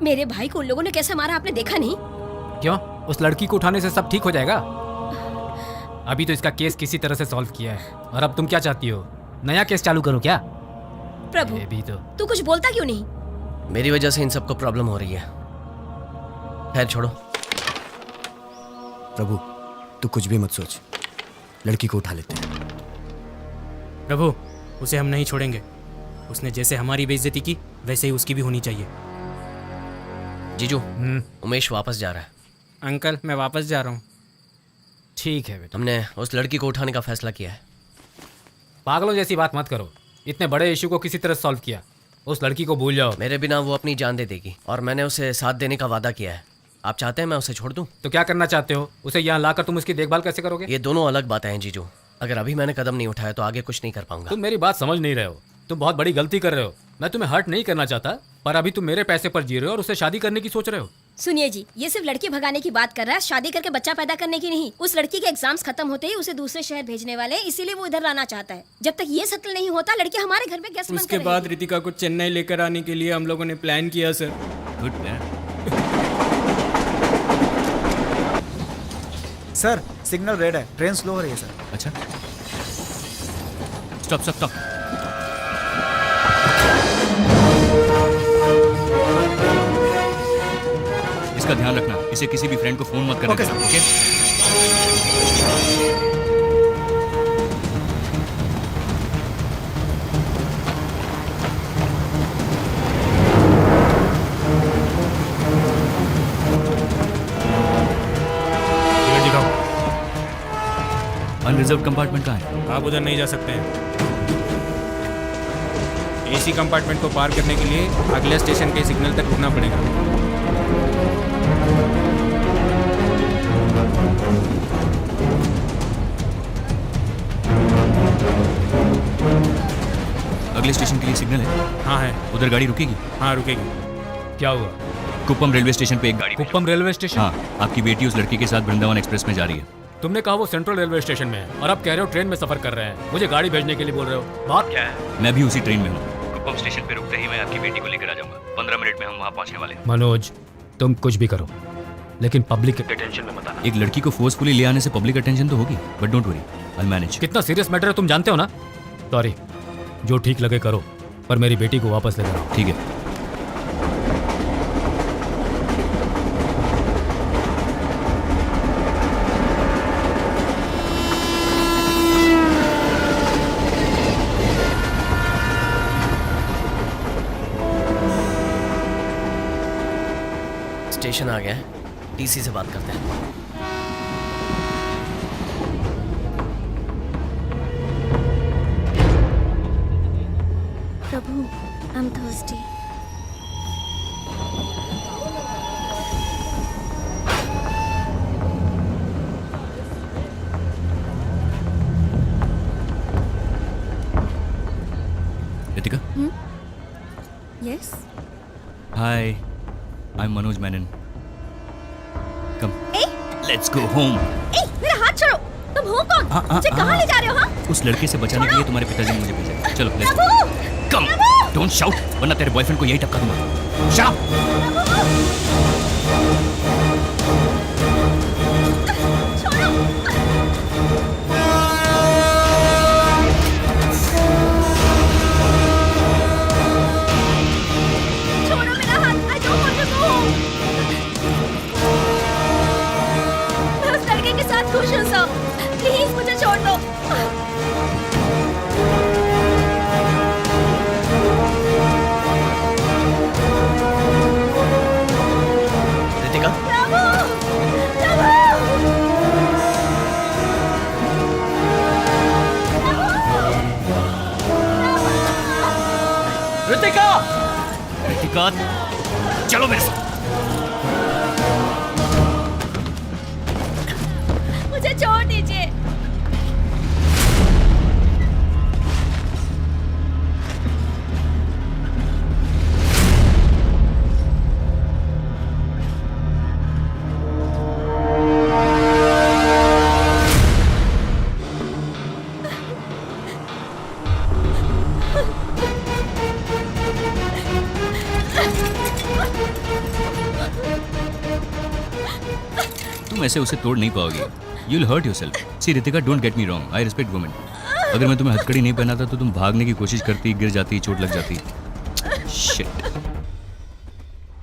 मेरे भाई को उन लोगों ने कैसे मारा आपने देखा नहीं? क्यों? उस लड़की को उठाने से सब ठीक हो जाएगा? अभी तो इसका केस किसी तरह से सॉल्व किया है, और अब तुम क्या चाहती हो, नया केस चालू करूं क्या? प्रभु, भी तो तू कुछ बोलता क्यों नहीं? मेरी वजह से इन सबको प्रॉब्लम हो रही है। खैर छोड़ो। प्रभु, तू कुछ भी मत सोच, लड़की को उठा लेते हैं। प्रभु, उसे हम नहीं छोड़ेंगे। उसने जैसे हमारी बेइज्जती की वैसे ही उसकी भी होनी चाहिए। जीजू, उमेश वापस जा रहा है। अंकल, मैं वापस जा रहा हूँ। ठीक है बेटा। हमने उस लड़की को उठाने का फैसला किया है। पागलों जैसी बात मत करो, इतने बड़े इशू को किसी तरह सॉल्व किया। उस लड़की को भूल जाओ। मेरे बिना वो अपनी जान दे देगी और मैंने उसे साथ देने का वादा किया है। आप चाहते हैं मैं उसे छोड़ दूं? तो क्या करना चाहते हो? उसे यहाँ लाकर तुम उसकी देखभाल कैसे करोगे? ये दोनों अलग बातें हैं जीजू। अगर अभी मैंने कदम नहीं उठाया तो आगे कुछ नहीं कर पाऊंगा। तुम मेरी बात समझ नहीं रहे हो, तुम बहुत बड़ी गलती कर रहे हो। मैं तुम्हें हर्ट नहीं करना चाहता, पर अभी तुम मेरे पैसे पर जी रहे हो और उसे शादी करने की सोच रहे हो। सुनिए जी, ये सिर्फ लड़की भगाने की बात कर रहा है, शादी करके बच्चा पैदा करने की नहीं। उस लड़की के एग्जाम्स खत्म होते ही उसे दूसरे शहर भेजने वाले हैं, इसीलिए वो इधर लाना चाहता है। जब तक ये सेटल नहीं होता, लड़की हमारे घर में गेस्ट बनकर उसके बाद रितिका को चेन्नई लेकर आने के लिए हम लोगों ने प्लान किया sir. Good plan. Sir, signal red है, ट्रेन स्लो हो रही है सर। अच्छा, स्टॉप स्टॉप स्टॉप। इसका ध्यान रखना, इसे किसी भी फ्रेंड को फोन मत करना। Okay sir. Okay? Unreserve compartment कहाँ है? आप उधर नहीं जा सकते हैं। एसी कंपार्टमेंट को पार करने के लिए अगले स्टेशन के सिग्नल तक रुकना पड़ेगा। अगले स्टेशन के लिए सिग्नल है? हाँ है। उधर गाड़ी रुकेगी? हाँ रुकेगी। क्या हुआ? कुप्पम रेलवे स्टेशन पे एक गाड़ी। Kuppam railway station? हाँ, आपकी बेटी उस लड़की के साथ वृंदावन एक्सप्रेस में जा रही है। तुमने कहा वो सेंट्रल रेलवे स्टेशन में है और अब कह रहे हो ट्रेन में सफर कर रहे हैं। मुझे गाड़ी भेजने के लिए बोल रहे हो, बात क्या है? मैं भी उसी ट्रेन में हूँ। कुप्पम स्टेशन पे रुकते ही मैं आपकी बेटी को लेकर आ जाऊंगा। 15 मिनट में हम वहाँ पहुँचने वाले हैं। मनोज, तुम कुछ भी करो, लेकिन पब्लिक अटेंशन में मत आना। एक लड़की को फोर्सफुली ले आने से पब्लिक अटेंशन तो होगी, but don't worry, I will manage. कितना सीरियस मैटर है तुम जानते हो ना? सॉरी, जो ठीक लगे करो, पर मेरी बेटी को वापस लेकर आओ। ठीक है। स्टेशन आ गया है, टीसी से बात करते हैं। Prabhu, I'm thirsty. Ritika, Yes? Hi, I am Manoj Menon. Come, ए, लेट्स गो होम। ए, मेरा हाथ छोड़ो। तुम हो कौन? मुझे कहाँ ले जा रहे हो? हाँ? उस लड़के से बचाने के लिए तुम्हारे पिताजी ने मुझे भेजा। चलो, let's go. Prabhu! Come, don't shout, वरना तेरे बॉयफ्रेंड को यही टपका दूंगा। Shut up. छोड़ो मेरा हाथ। I don't want to go home. मैं उस लड़के के साथ खुश हूँ सब। प्लीज मुझे छोड़ दो। रितिका, प्रभु! प्रभु! रितिका, रितिका, चलो मेरे साथ। मुझे छोड़ दीजिए। तुम ऐसे उसे तोड़ नहीं पाओगे। You'll hurt yourself. See Ritika, don't get me wrong. I respect women. अगर मैं तुम्हें हथकड़ी नहीं पहनाता तो तुम भागने की कोशिश करती, गिर जाती, चोट लग जाती। Shit.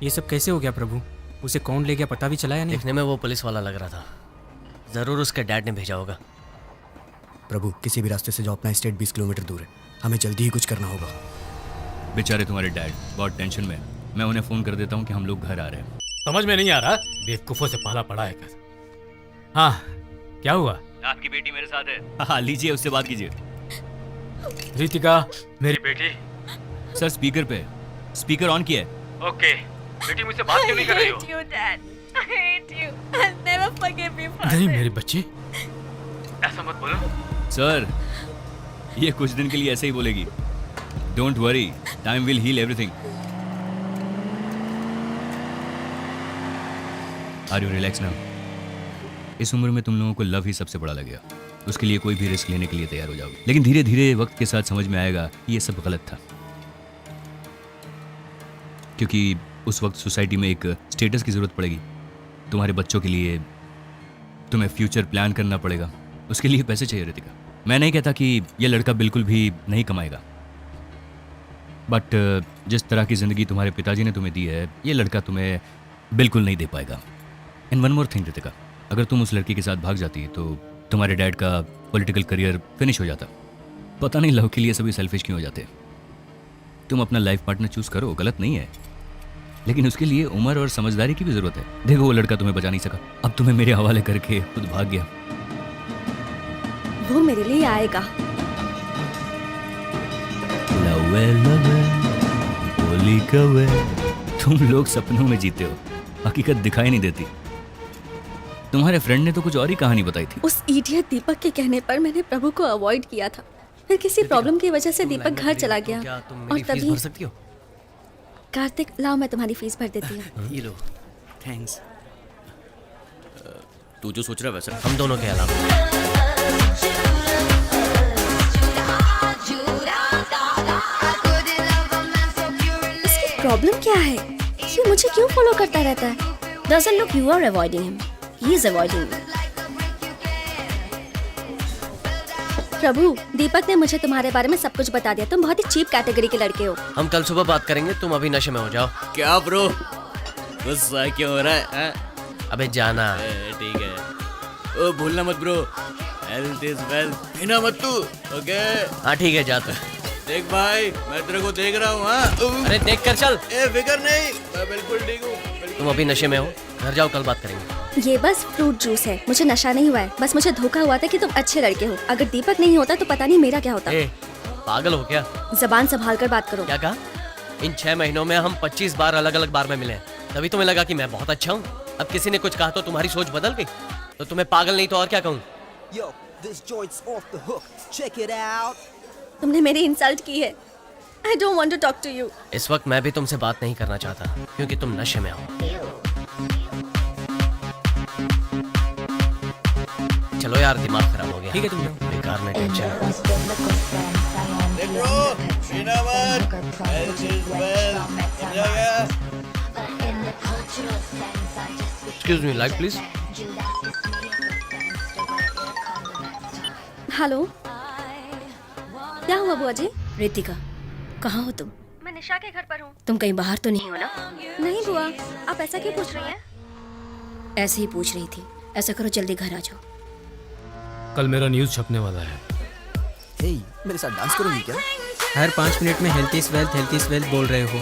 ये सब कैसे हो गया प्रभु? उसे कौन ले गया पता भी चला या नहीं? देखने में वो पुलिस वाला लग रहा था। जरूर उसके डैड ने भेजा होगा। प्रभु, किसी भी रास्ते से जाओ, अपना स्टेट 20 किलोमीटर दूर है। हमें जल्दी ही कुछ करना होगा। बेचारे तुम्हारे डैड बहुत टेंशन में। मैं उन्हें फोन कर देता हूँ कि हम लोग घर आ रहे हैं। समझ में नहीं आ रहा, बेवकूफों से पाला पड़ा है कैसे। हाँ, क्या हुआ? आपकी बेटी मेरे साथ है। हाँ, लीजिए, उससे बात कीजिए। रितिका, मेरी बेटी। सर, स्पीकर पे। स्पीकर ऑन किया है। ओके, बेटी मुझसे बात क्यों नहीं कर रही हो? I hate you, Dad. I hate you. I'll never forgive you for नहीं this. मेरी बच्ची, ऐसा मत बोलो। सर, ये कुछ दिन के लिए ऐसे ही बोलेगी। Don't worry, time will heal everything. Are you relax now? इस उम्र में तुम लोगों को लव ही सबसे बड़ा लगेगा। उसके लिए कोई भी रिस्क लेने के लिए तैयार हो जाओगे। लेकिन धीरे धीरे वक्त के साथ समझ में आएगा कि ये सब गलत था, क्योंकि उस वक्त सोसाइटी में एक स्टेटस की जरूरत पड़ेगी। तुम्हारे बच्चों के लिए तुम्हें फ्यूचर प्लान करना पड़ेगा। उसके लिए पैसे चाहिए रितिका। मैं नहीं कहता कि ये लड़का बिल्कुल भी नहीं कमाएगा, बट जिस तरह की ज़िंदगी तुम्हारे पिताजी ने तुम्हें दी है, ये लड़का तुम्हें बिल्कुल नहीं दे पाएगा। And one more thing Ritika, अगर तुम उस लड़की के साथ भाग जाती तो तुम्हारे डैड का पॉलिटिकल करियर फिनिश हो जाता। पता नहीं लव के लिए सभी सेल्फिश क्यों हो जाते। तुम अपना लाइफ पार्टनर चूज करो, गलत नहीं है, लेकिन उसके लिए उम्र और समझदारी की भी जरूरत है। देखो, वो लड़का तुम्हें बचा नहीं सका, अब तुम्हें मेरे हवाले करके खुद भाग गया। वो मेरे लिए आएगा। लवे लवे बोली कवे। तुम लोग सपनों में जीते हो, हकीकत दिखाई नहीं देती। तुम्हारे फ्रेंड ने तो कुछ और ही कहानी बताई थी। उस इडियट दीपक के कहने पर मैंने प्रभु को अवॉइड किया था। फिर किसी प्रॉब्लम की वजह से दीपक घर चला गया क्या तुम और मेरी फीस तभी भर सकती हो? कार्तिक, लाओ मैं तुम्हारी फीस भर देती हूँ। ये लो। थैंक्स। तू जो सोच रहा है वैसा हम दोनों के अलावा। इसकी प्रॉब्लम क्या है? ये मुझे क्यों फॉलो करता रहता है? Doesn't look you are avoiding him. He is avoiding you. प्रभु, दीपक ने मुझे तुम्हारे बारे में सब कुछ बता दिया। तुम बहुत ही चीप कैटेगरी के लड़के हो। हम कल सुबह बात करेंगे, तुम अभी नशे में हो जाओ। क्या ब्रो, गुस्सा क्यों हो रहा है? अबे जाना। ठीक है। ओ भूलना मत ब्रो, हेल्थ इज वेल्थ। पीना मत तू, ओके? हाँ ठीक है, जा तू। देख भाई, मैं तेरे को देख रहा हूँ। हाँ, अरे देख कर चल। ए फिकर नहीं, मैं बिल्कुल ठीक हूँ। तुम अभी नशे में हो, घर जाओ, कल बात करेंगे। ये बस फ्रूट जूस है, मुझे नशा नहीं हुआ है। बस मुझे धोखा हुआ था कि तुम अच्छे लड़के हो। अगर दीपक नहीं होता तो पता नहीं मेरा क्या होता। ए, पागल हो क्या? जबान संभाल कर बात करो। क्या कहा? इन 6 महीनों में हम 25 बार अलग अलग बार में मिले हैं, तभी तुम्हें लगा कि मैं बहुत अच्छा हूँ। अब किसी ने कुछ कहा तो तुम्हारी सोच बदल गई? तो तुम्हें पागल नहीं तो और क्या कहूँ? तुमने मेरी इंसल्ट की है। I don't want to talk to you. इस वक्त मैं भी तुमसे बात नहीं करना चाहता क्योंकि तुम नशे में हो। चलो यार, दिमाग खराब हो गया। ठीक है, तुम जाओ। बेकार में tension. Excuse me, light please. Hello, क्या हुआ बुआ जी? रितिका, कहाँ हो तुम? मैं निशा के घर पर हूँ। तुम कहीं बाहर तो नहीं हो ना? नहीं बुआ, आप ऐसा क्यों पूछ रही हैं? ऐसे ही पूछ रही थी। ऐसा करो, जल्दी घर आ जाओ। कल मेरा न्यूज़ छपने वाला है। मेरे साथ डांस करोगी क्या? हर 5 मिनट में हेल्थ इज वेल्थ बोल रहे हो।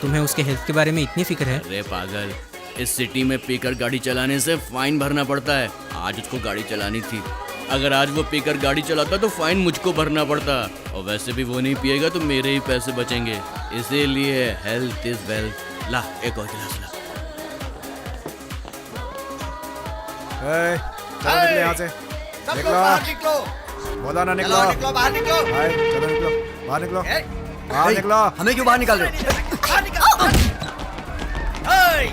तुम्हें उसके हेल्थ के बारे में इतनी फिक्र है? अरे पागल, इस सिटी में पीकर गाड़ी चलाने से फाइन भरना पड़ता है। आज उसको गाड़ी चलानी थी। अगर आज वो पीकर गाड़ी चलाता तो फाइन मुझको भरना पड़ता, और वैसे भी वो नहीं पिएगा तो मेरे ही पैसे बचेंगे। इसीलिए हेल्थ इज वेल्थ। ला, एक और गिलास ला। चलो निकलो यहाँ से। सब लोग बाहर निकलो। बोला ना निकलो। चलो निकलो, बाहर निकलो। भाई चलो निकलो, बाहर निकलो, बाहर निकलो। हमें क्यों बाहर निकाल रहे हो? बाहर निकलो।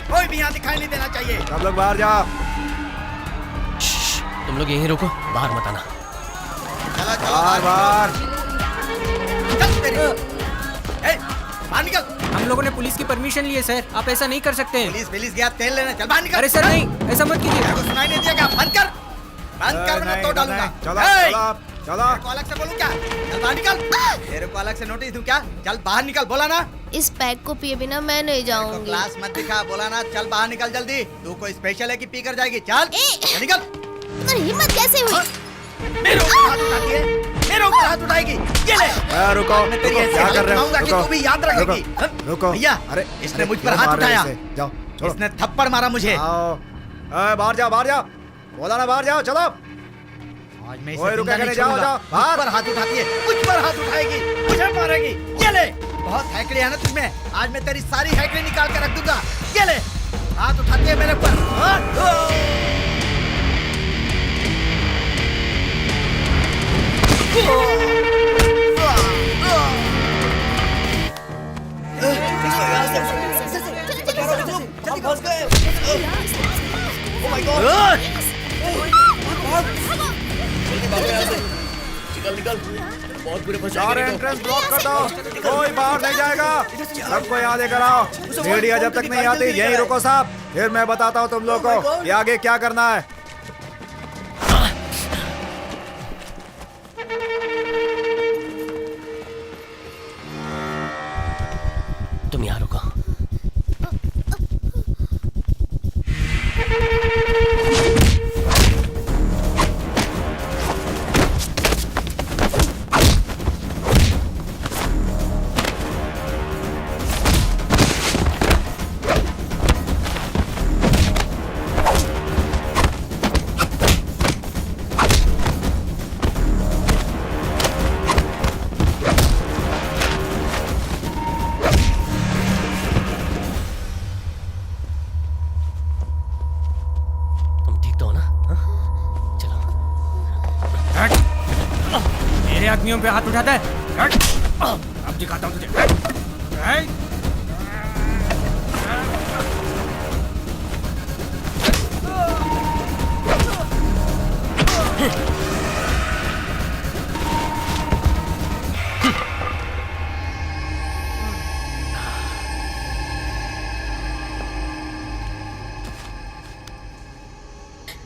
कोई भी यहाँ दिखाई नहीं देना चाहिए। सब लोग बाहर जाओ। तुम लोग यहीं रुको, बाहर मत आना। चलो चलो बाहर बाहर। चल तेरी। बाहर निकल। हम लोगों ने पुलिस की परमिशन ली है सर, आप ऐसा नहीं कर सकते। पुलिस गया तेल लेने। चल बाहर निकल। अरे सर नहीं, ऐसा मत कीजिए। तेरे को सुनाई नहीं दिया क्या? बंद कर, बंद कर, मैं तो डालूंगा। चलो ए! चलो चलो। तेरे को अलग से बोलूं क्या? चल बाहर निकल। तेरे को अलग से नोटिस दूं क्या? चल बाहर निकल, बोला ना। इस पैक को पिए बिना मैं नहीं तो जाऊंगी। क्लास मत दिखा, बोला ना। चल बाहर निकल जल्दी। तू कोई स्पेशल है कि पी कर जाएगी? चल निकल। तुम्हारी हिम्मत कैसे हुई? मेरे ऊपर हाथ उठाती है, मेरे ऊपर हाथ उठाएगी। ये ले। रुको, मैं तेरी रुको, ऐसी क्या हालत कर रहे हो? बनाऊंगा कि रुको, तू भी याद रखेगी। रुको, रुको। भैया, अरे इसने मुझ पर क्यों हाथ मार रहे हो उठाया। इसे? जाओ छोड़ो। इसने थप्पड़ मारा मुझे। आओ। बाहर जाओ, बाहर जाओ। बोला ना बाहर जाओ, चलो। आज मैं ओए, इसे रुका जिंदा के नहीं जाओ, छोड़ूंगा। जाओ, मुझ बाहर। पर हाथ उठाती है, मुझ पर हाथ उठाएगी, मुझे मारेगी। ये ले। बहुत हैकड़ी है ना तुझमें। आज मैं तेरी सारी हैकड़ी निकाल के रख दूंगा। ये ले। हाथ उठाती है मेरे ऊपर। निकल निकल, बहुत बुरे फंसे सारे एंट्रेंस ब्लॉक कर दो, कोई बाहर नहीं जाएगा। सबको यहाँ लेकर आओ। मीडिया जब तक नहीं आती यहीं रुको साहब, फिर मैं बताता हूँ तुम लोगों को कि आगे क्या करना है। तुम यहाँ रुको। मेरे आदमियों पे हाथ उठाता है। अब दिखाता हूँ तुझे।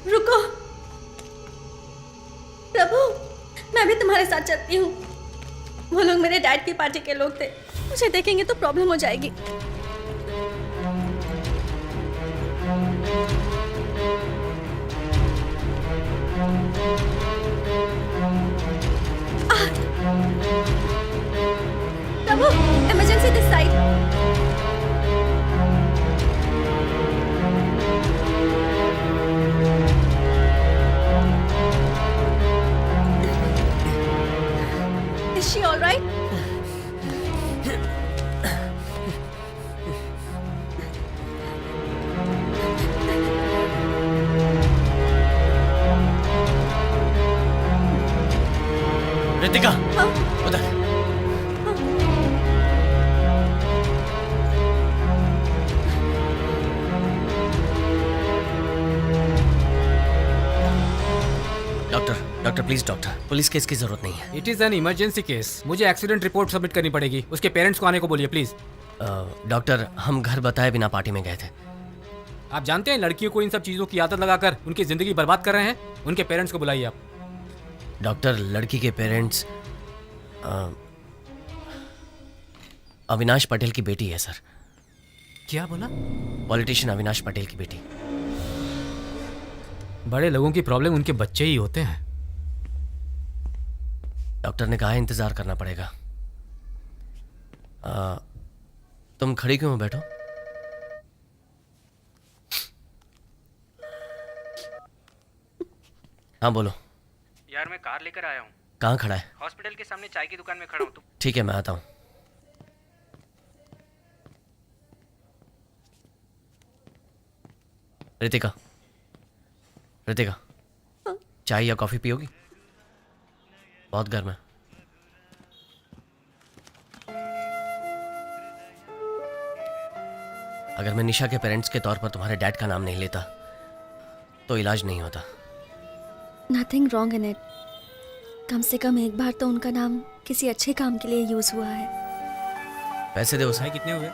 रुको प्रभु, मैं भी तुम्हारे साथ चलती हूँ। वो लोग मेरे डैड की पार्टी के लोग थे, मुझे देखेंगे तो प्रॉब्लम हो जाएगी। Prabhu, emergency this side. Is she all right? Ritika हाँ? उधर। Doctor please doctor, police case की जरूरत नहीं है। It is an emergency case. मुझे एक्सीडेंट रिपोर्ट सबमिट करनी पड़ेगी। उसके पेरेंट्स को आने को बोलिए प्लीज। डॉक्टर हम घर बताए बिना पार्टी में गए थे। आप जानते हैं लड़कियों को इन सब चीजों की आदत लगाकर उनकी जिंदगी बर्बाद कर रहे हैं। उनके पेरेंट्स को बुलाइए आप। डॉक्टर लड़की के पेरेंट्स अविनाश पटेल की बेटी है सर। क्या बोला? पॉलिटिशियन अविनाश पटेल की बेटी। बड़े लोगों की प्रॉब्लम उनके बच्चे ही होते हैं। डॉक्टर ने कहा है इंतजार करना पड़ेगा। तुम खड़ी क्यों हो? बैठो। हाँ बोलो। यार मैं कार लेकर आया हूँ। कहाँ खड़ा है? हॉस्पिटल के सामने चाय की दुकान में खड़ा हूँ। तुम? ठीक है मैं आता हूँ। रितिका, रितिका, चाय या कॉफी पियोगी? बहुत गर्म है। अगर मैं निशा के पेरेंट्स के तौर पर तुम्हारे डैड का नाम नहीं लेता तो इलाज नहीं होता। Nothing wrong in it. कम से कम एक बार तो उनका नाम किसी अच्छे काम के लिए यूज हुआ है। पैसे दे उसे। कितने हुए?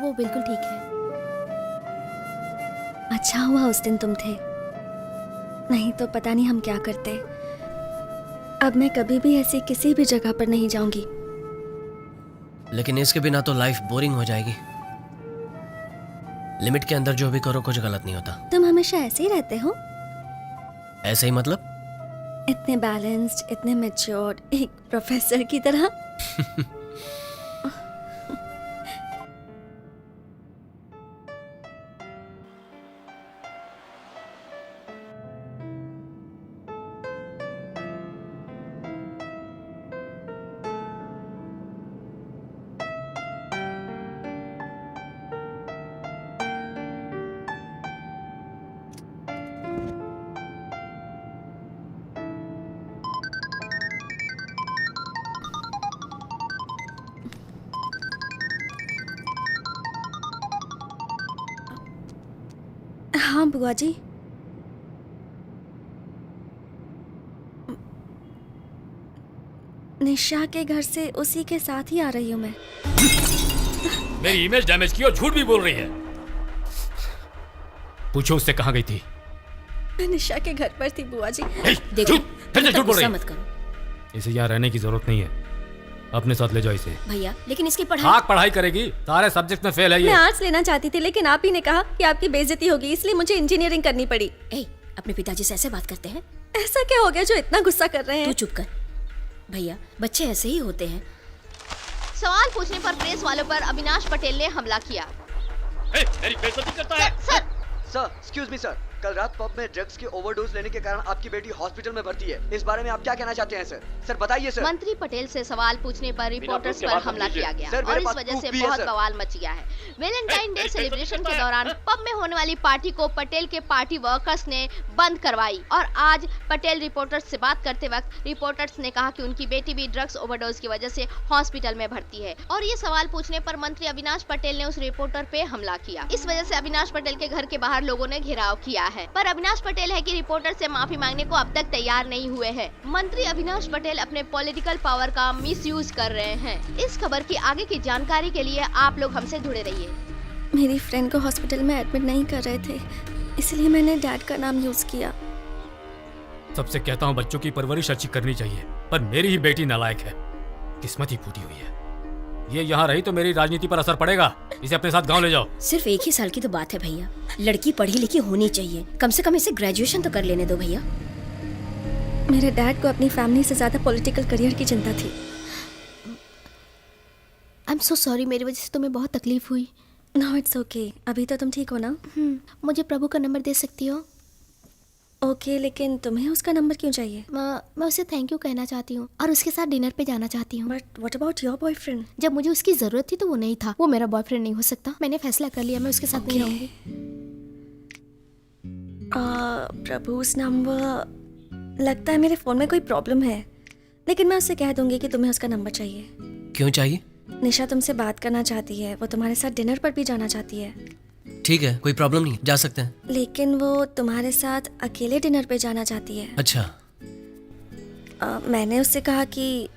वो बिल्कुल ठीक है। अच्छा हुआ उस दिन तुम थे, नहीं तो पता नहीं हम क्या करते। अब मैं कभी भी ऐसी किसी भी जगह पर नहीं जाऊंगी। लेकिन इसके बिना तो लाइफ बोरिंग हो जाएगी। लिमिट के अंदर जो भी करो कुछ गलत नहीं होता। तुम हमेशा ऐसे ही रहते हो? ऐसे ही मतलब? इतने बैलेंस्ड, इतने मैच्योर्ड, एक प्रोफेसर की तरह। हाँ बुआ जी। निशा के घर से उसी के साथ ही आ रही हूँ मैं। मेरी इमेज डैमेज की और झूठ भी बोल रही है। पूछो उससे कहाँ गई थी? मैं निशा के घर पर थी बुआ जी। देखो फिर से झूठ बोल रही है। मत करो। इसे यहाँ रहने की जरूरत नहीं है। अपने साथ ले जाओ इसे। भैया लेकिन इसकी पढ़ाई। हाँ पढ़ाई करेगी, सारे सब्जेक्ट में फेल है ये। मैं आर्ट्स लेना चाहती थी लेकिन आप ही ने कहा कि आपकी बेइज्जती होगी, इसलिए मुझे इंजीनियरिंग करनी पड़ी। अपने पिताजी से ऐसे बात करते हैं? ऐसा क्या हो गया जो इतना गुस्सा कर रहे हैं? तू चुप कर। भैया बच्चे ऐसे ही होते हैं। सवाल पूछने पर प्रेस वालों पर अविनाश पटेल ने हमला किया। मेरी बेइज्जती करता है। सर एक्सक्यूज मी सर, कल रात पब में ड्रग्स की ओवरडोज लेने के कारण आपकी बेटी हॉस्पिटल में भर्ती है। इस बारे में आप क्या कहना चाहते हैं सर? सर बताइए सर। मंत्री पटेल से सवाल पूछने पर रिपोर्टर्स पर हमला किया गया सर, और इस वजह से बहुत बवाल मच गया है। वैलेंटाइन डे सेलिब्रेशन के दौरान पब में होने वाली पार्टी को पटेल के पार्टी वर्कर्स ने बंद करवाई और आज पटेल रिपोर्टर्स से बात करते वक्त रिपोर्टर्स ने कहा कि उनकी बेटी भी ड्रग्स ओवरडोज की वजह से हॉस्पिटल में भर्ती है और ये सवाल पूछने पर मंत्री अविनाश पटेल ने उस रिपोर्टर पे हमला किया। इस वजह से अविनाश पटेल के घर के बाहर लोगों ने घेराव किया है, पर अविनाश पटेल है कि रिपोर्टर से माफी मांगने को अब तक तैयार नहीं हुए हैं। मंत्री अविनाश पटेल अपने पॉलिटिकल पावर का मिसयूज कर रहे हैं। इस खबर की आगे की जानकारी के लिए आप लोग हमसे जुड़े रहिए। मेरी फ्रेंड को हॉस्पिटल में एडमिट नहीं कर रहे थे, इसलिए मैंने डैड का नाम यूज किया। सबसे कहता हूँ बच्चों की परवरिश अच्छी करनी चाहिए, पर मेरी ही बेटी नालायक है। किस्मत ही फूटी हुई है। ये यहाँ रही तो मेरी राजनीति पर असर पड़ेगा। इसे अपने साथ गांव ले जाओ। सिर्फ एक ही साल की तो बात है भैया। लड़की पढ़ी लिखी होनी चाहिए, कम से कम इसे ग्रेजुएशन तो कर लेने दो भैया। मेरे डैड को अपनी फैमिली से ज्यादा पॉलिटिकल करियर की चिंता थी। आई एम सो सॉरी, मेरी वजह से तुम्हें बहुत तकलीफ हुई। No it's okay. अभी तो तुम ठीक हो ना? मुझे प्रभु का नंबर दे सकती हो? ओके, लेकिन तुम्हें उसका नंबर क्यों चाहिए? मैं उसे थैंक यू कहना चाहती हूँ और उसके साथ डिनर पे जाना चाहती हूँ। But what about your boyfriend? जब मुझे उसकी जरूरत थी तो वो नहीं था। वो मेरा बॉयफ्रेंड नहीं हो सकता। मैंने फैसला कर लिया, मैं उसके साथ नहीं रहूंगी। प्रभु's नंबर लगता है मेरे फ़ोन में कोई प्रॉब्लम है, लेकिन मैं उससे कह दूंगी कि तुम्हें उसका नंबर चाहिए। क्यों चाहिए? निशा तुमसे बात करना चाहती है, वो तुम्हारे साथ डिनर पर भी जाना चाहती है। ठीक है, कोई प्रॉब्लम नहीं, जा सकते हैं। लेकिन वो तुम्हारे साथ अकेले डिनर पे जाना चाहती है। अच्छा। मैंने उससे कहा कि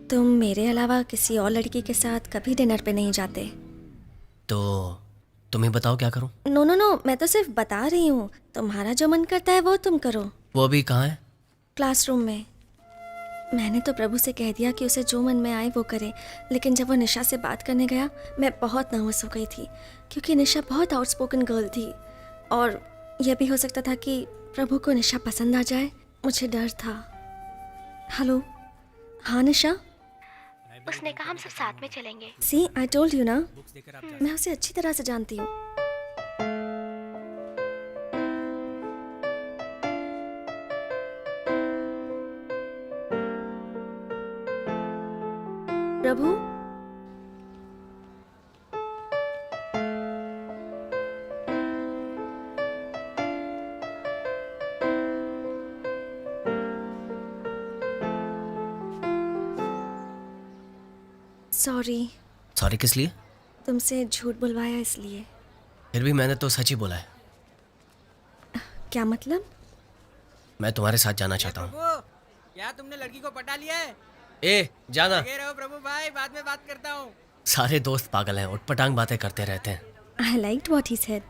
तुम मेरे अलावा किसी और लड़की के साथ कभी डिनर पे नहीं जाते। तो तुम्हें बताओ क्या करूं? नो नो नो, मैं तो सिर्फ बता रही हूँ, तुम्हारा जो मन करता है वो तुम करो। वो अभी कहाँ है? क्लासरूम में। मैंने तो प्रभु से कह दिया कि उसे जो मन में आए वो करे, लेकिन जब वो निशा से बात करने गया मैं बहुत नर्वस हो गई थी, क्योंकि निशा बहुत आउटस्पोकन गर्ल थी और यह भी हो सकता था कि प्रभु को निशा पसंद आ जाए। मुझे डर था। हेलो, हाँ निशा। उसने कहा हम सब साथ में चलेंगे। सी, आई टोल्ड यू ना, मैं उसे अच्छी तरह से जानती हूँ। प्रभु, सॉरी। सॉरी किस लिए? तुमसे झूठ बुलवाया इसलिए। फिर भी मैंने तो सच ही बोला है। क्या मतलब? मैं तुम्हारे साथ जाना चाहता हूँ। क्या तुमने लड़की को पटा लिया है? ए, जाना। लगे रहो प्रभु भाई, बाद में बात करता हूँ। सारे दोस्त पागल हैं, उटपटांग बातें करते रहते हैं। I liked what he said.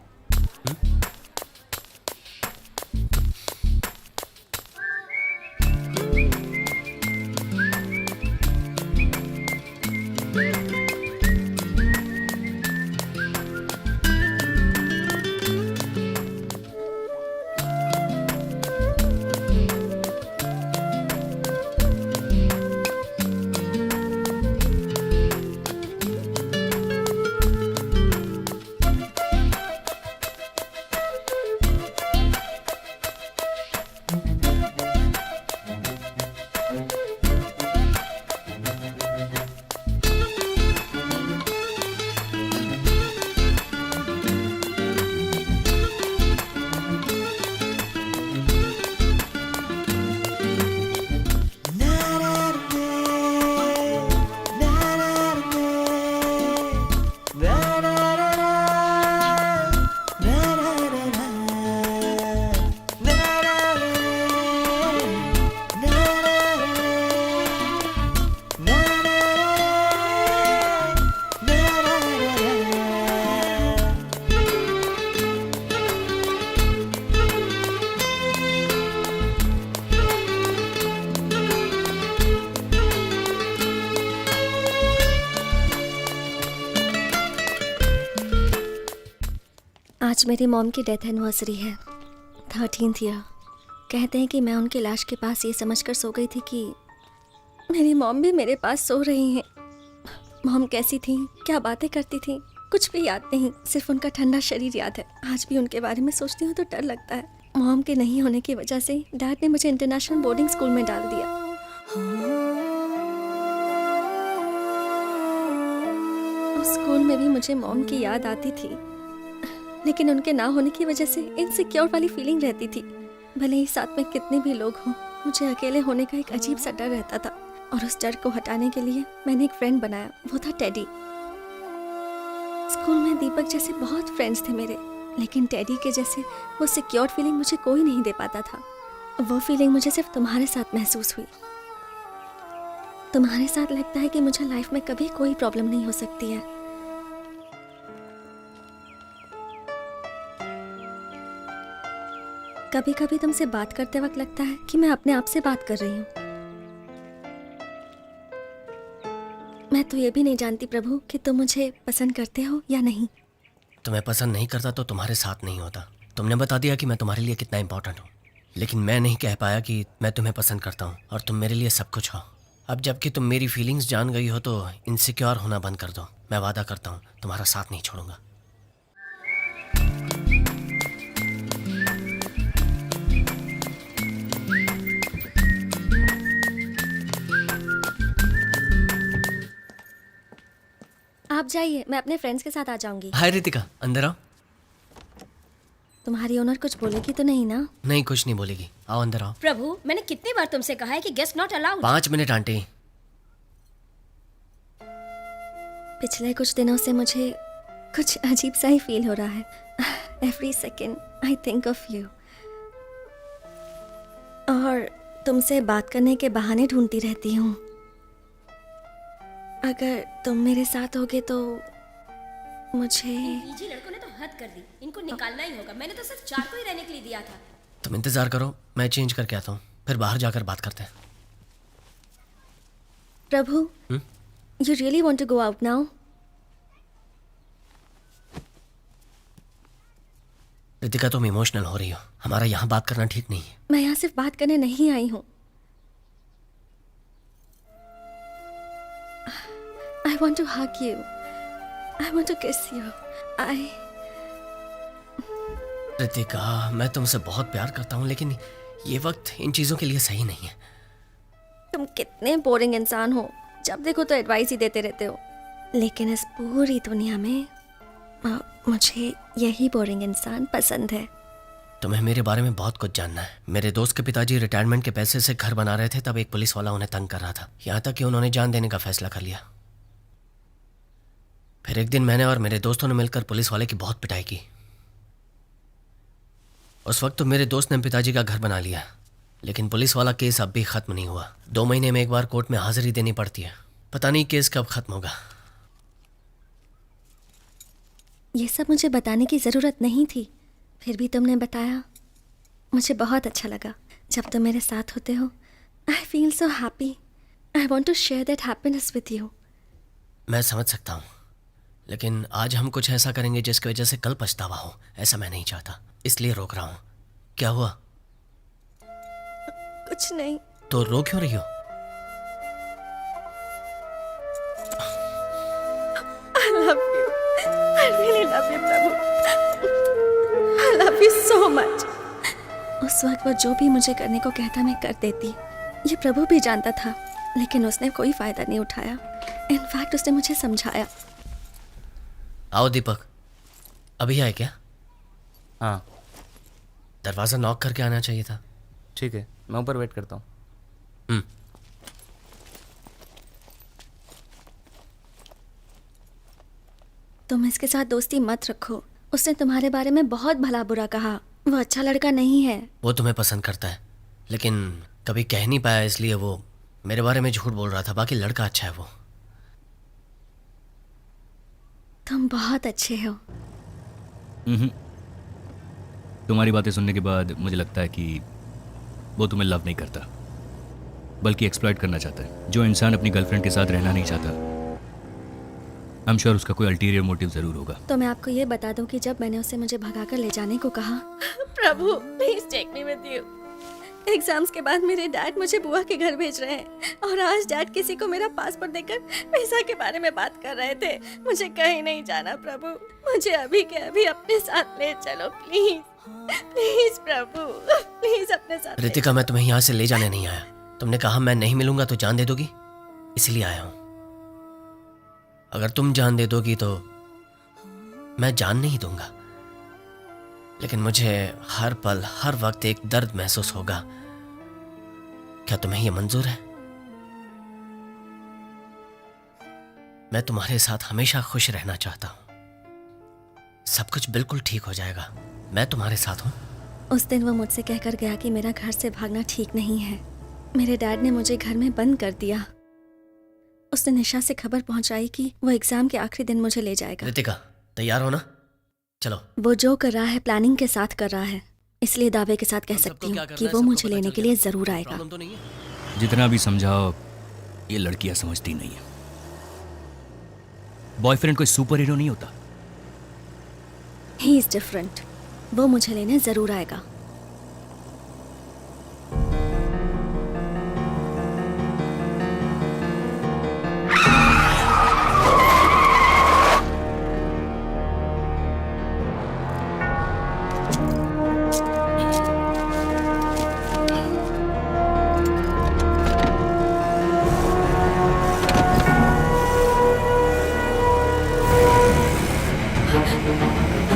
आज मेरी मॉम की डेथ एनिवर्सरी है, 13th ईयर। कहते हैं कि मैं उनकी लाश के पास ये समझकर सो गई थी कि मेरी मॉम भी मेरे पास सो रही हैं। मॉम कैसी थी, क्या बातें करती थी, कुछ भी याद नहीं, सिर्फ उनका ठंडा शरीर याद है। आज भी उनके बारे में सोचती हूँ तो डर लगता है। मॉम के नहीं होने की वजह से डैड ने मुझे इंटरनेशनल बोर्डिंग स्कूल में डाल दिया। उस स्कूल में भी मुझे मॉम की याद आती थी, लेकिन उनके ना होने की वजह से इनसिक्योर वाली फीलिंग रहती थी। भले ही साथ में कितने भी लोग हों, मुझे अकेले होने का एक अजीब सा डर रहता था, और उस डर को हटाने के लिए मैंने एक फ्रेंड बनाया, वो था टेडी। स्कूल में दीपक जैसे बहुत फ्रेंड्स थे मेरे, लेकिन टेडी के जैसे वो सिक्योर फीलिंग मुझे कोई नहीं दे पाता था। वो फीलिंग मुझे सिर्फ तुम्हारे साथ महसूस हुई। तुम्हारे साथ लगता है कि मुझे लाइफ में कभी कोई प्रॉब्लम नहीं हो सकती है। कभी कभी तुमसे बात करते वक्त लगता है कि मैं अपने आप से बात कर रही हूँ। मैं तो ये भी नहीं जानती प्रभु कि तुम मुझे पसंद करते हो या नहीं। तुम्हें पसंद नहीं करता तो तुम्हारे साथ नहीं होता। तुमने बता दिया कि मैं तुम्हारे लिए कितना इंपॉर्टेंट हूँ, लेकिन मैं नहीं कह पाया कि मैं तुम्हें पसंद करता हूँ और तुम मेरे लिए सब कुछ हो। अब जबकि तुम मेरी फीलिंग्स जान गई हो तो इनसिक्योर होना बंद कर दो। मैं वादा करता हूँ तुम्हारा साथ नहीं छोड़ूंगा। आप जाइए, मैं अपने फ्रेंड्स के साथ आ जाऊंगी। हाय रितिका, अंदर आओ। तुम्हारी ओनर कुछ बोलेगी तो नहीं ना? नहीं, कुछ नहीं बोलेगी। आओ अंदर आओ। प्रभु, मैंने कितनी बार तुमसे कहा है कि guest not allowed. 5 minute aunty. पिछले कुछ दिनों से मुझे कुछ अजीब सा ही फील हो रहा है। Every second I think of you, और तुमसे बात करने के बहाने ढूंढती रहती हूँ। अगर तुम मेरे साथ होगे तो मुझे। पीजी लड़कों ने तो हद कर दी, इनको निकालना ही होगा। मैंने तो सिर्फ 4 को ही रहने के लिए दिया था। तुम इंतजार करो, मैं चेंज करके आता हूँ, फिर बाहर जाकर बात करते हैं। Prabhu, you really want to go out now? Ritika, तुम इमोशनल हो रही हो। हमारा यहाँ बात करना ठीक नहीं है। मैं यहाँ सिर्फ बात करने नहीं आई हूँ। I want to hug you. I want to kiss you. Ritika, मैं तुमसे बहुत प्यार करता हूँ, लेकिन ये वक्त इन चीजों के लिए सही नहीं है। तुम कितने बोरिंग इंसान हो, जब देखो तो एडवाइस ही देते रहते हो। लेकिन इस पूरी दुनिया में मुझे यही बोरिंग इंसान पसंद है। तुम्हें मेरे बारे में बहुत कुछ जानना है। मेरे दोस्त के पिताजी रिटायरमेंट के पैसे से घर बना रहे थे, तब एक पुलिस वाला उन्हें तंग कर रहा था, यहाँ तक कि उन्होंने जान देने का फैसला कर लिया। फिर एक दिन मैंने और मेरे दोस्तों ने मिलकर पुलिस वाले की बहुत पिटाई की। उस वक्त तो मेरे दोस्त ने पिताजी का घर बना लिया, लेकिन पुलिस वाला केस अब भी खत्म नहीं हुआ। 2 महीने में एक बार कोर्ट में हाजिरी देनी पड़ती है। पता नहीं केस कब खत्म होगा। ये सब मुझे बताने की ज़रूरत नहीं थी, फिर भी तुमने बताया। मुझे बहुत अच्छा लगा। जब तुम मेरे साथ होते हो, I feel so happy. I want to share that happiness with you. मैं समझ सकता हूँ, लेकिन आज हम कुछ ऐसा करेंगे जिसकी वजह से कल पछतावा हो। ऐसा मैं नहीं चाहता, इसलिए रोक रहा हूँ। क्या हुआ? कुछ नहीं। तो रो क्यों रही हो? I love you. I really love you, Prabhu. I love you so much. उस वक्त वो जो भी मुझे करने को कहता मैं कर देती। ये प्रभु भी जानता था, लेकिन उसने कोई फायदा नहीं उठाया। इनफैक्ट उसने मुझे समझाया। आओ दीपक, अभी आए क्या? हाँ। दरवाज़ा नॉक करके आना चाहिए था। ठीक है, मैं ऊपर वेट करता हूँ। तुम इसके साथ दोस्ती मत रखो। उसने तुम्हारे बारे में बहुत भला बुरा कहा। वो अच्छा लड़का नहीं है। वो तुम्हें पसंद करता है, लेकिन कभी कह नहीं पाया, इसलिए वो मेरे बारे में झूठ बोल रहा था। बाकी लड़का अच्छा है वो। तुम बहुत अच्छे हो। तुम्हारी बातें सुनने के बाद मुझे लगता है कि वो तुम्हें लव नहीं करता, बल्कि एक्सप्लॉइट करना चाहता है। जो इंसान अपनी गर्लफ्रेंड के साथ रहना नहीं चाहता, आई एम श्योर उसका कोई अल्टीरियर मोटिव जरूर होगा। तो मैं आपको ये बता दूं कि जब मैंने उसे मुझे भगाकर ले जाने को कहा, Prabhu please take me with you. Exams के बाद मेरे डैड मुझे बुआ के घर भेज रहे हैं, और आज डैड किसी को मेरा पासपोर्ट देकर वीजा के बारे में बात कर रहे थे। मुझे कहीं नहीं जाना प्रभु, मुझे अभी के अभी अपने साथ ले चलो प्लीज। प्लीज प्रभु, प्लीज अपने साथ। रितिका, मैं तुम्हें यहाँ से ले जाने नहीं आया। तुमने कहा मैं नहीं मिलूंगा तो जान दे दोगी, इसलिए आया हूँ। अगर तुम जान दे दोगी तो मैं जान नहीं दूंगा, लेकिन मुझे हर पल हर वक्त एक दर्द महसूस होगा। क्या तुम्हें यह मंजूर है? मैं तुम्हारे साथ हमेशा खुश रहना चाहता हूं। सब कुछ बिल्कुल ठीक हो जाएगा। मैं तुम्हारे साथ हूं। उस दिन वो मुझसे कहकर गया कि मेरा घर से भागना ठीक नहीं है। मेरे डैड ने मुझे घर में बंद कर दिया। उसने निशा से खबर पहुंचाई कि वो एग्जाम के आखिरी दिन मुझे ले जाएगा। रितिका, तैयार हो ना? चलो। वो जो कर रहा है प्लानिंग के साथ कर रहा है, इसलिए दावे के साथ कह सकती हूँ कि वो मुझे लेने के लिए जरूर आएगा। जितना भी समझाओ, ये लड़कियां समझती नहीं है। बॉयफ्रेंड कोई सुपर हीरो नहीं होता। He is different. वो मुझे लेने जरूर आएगा।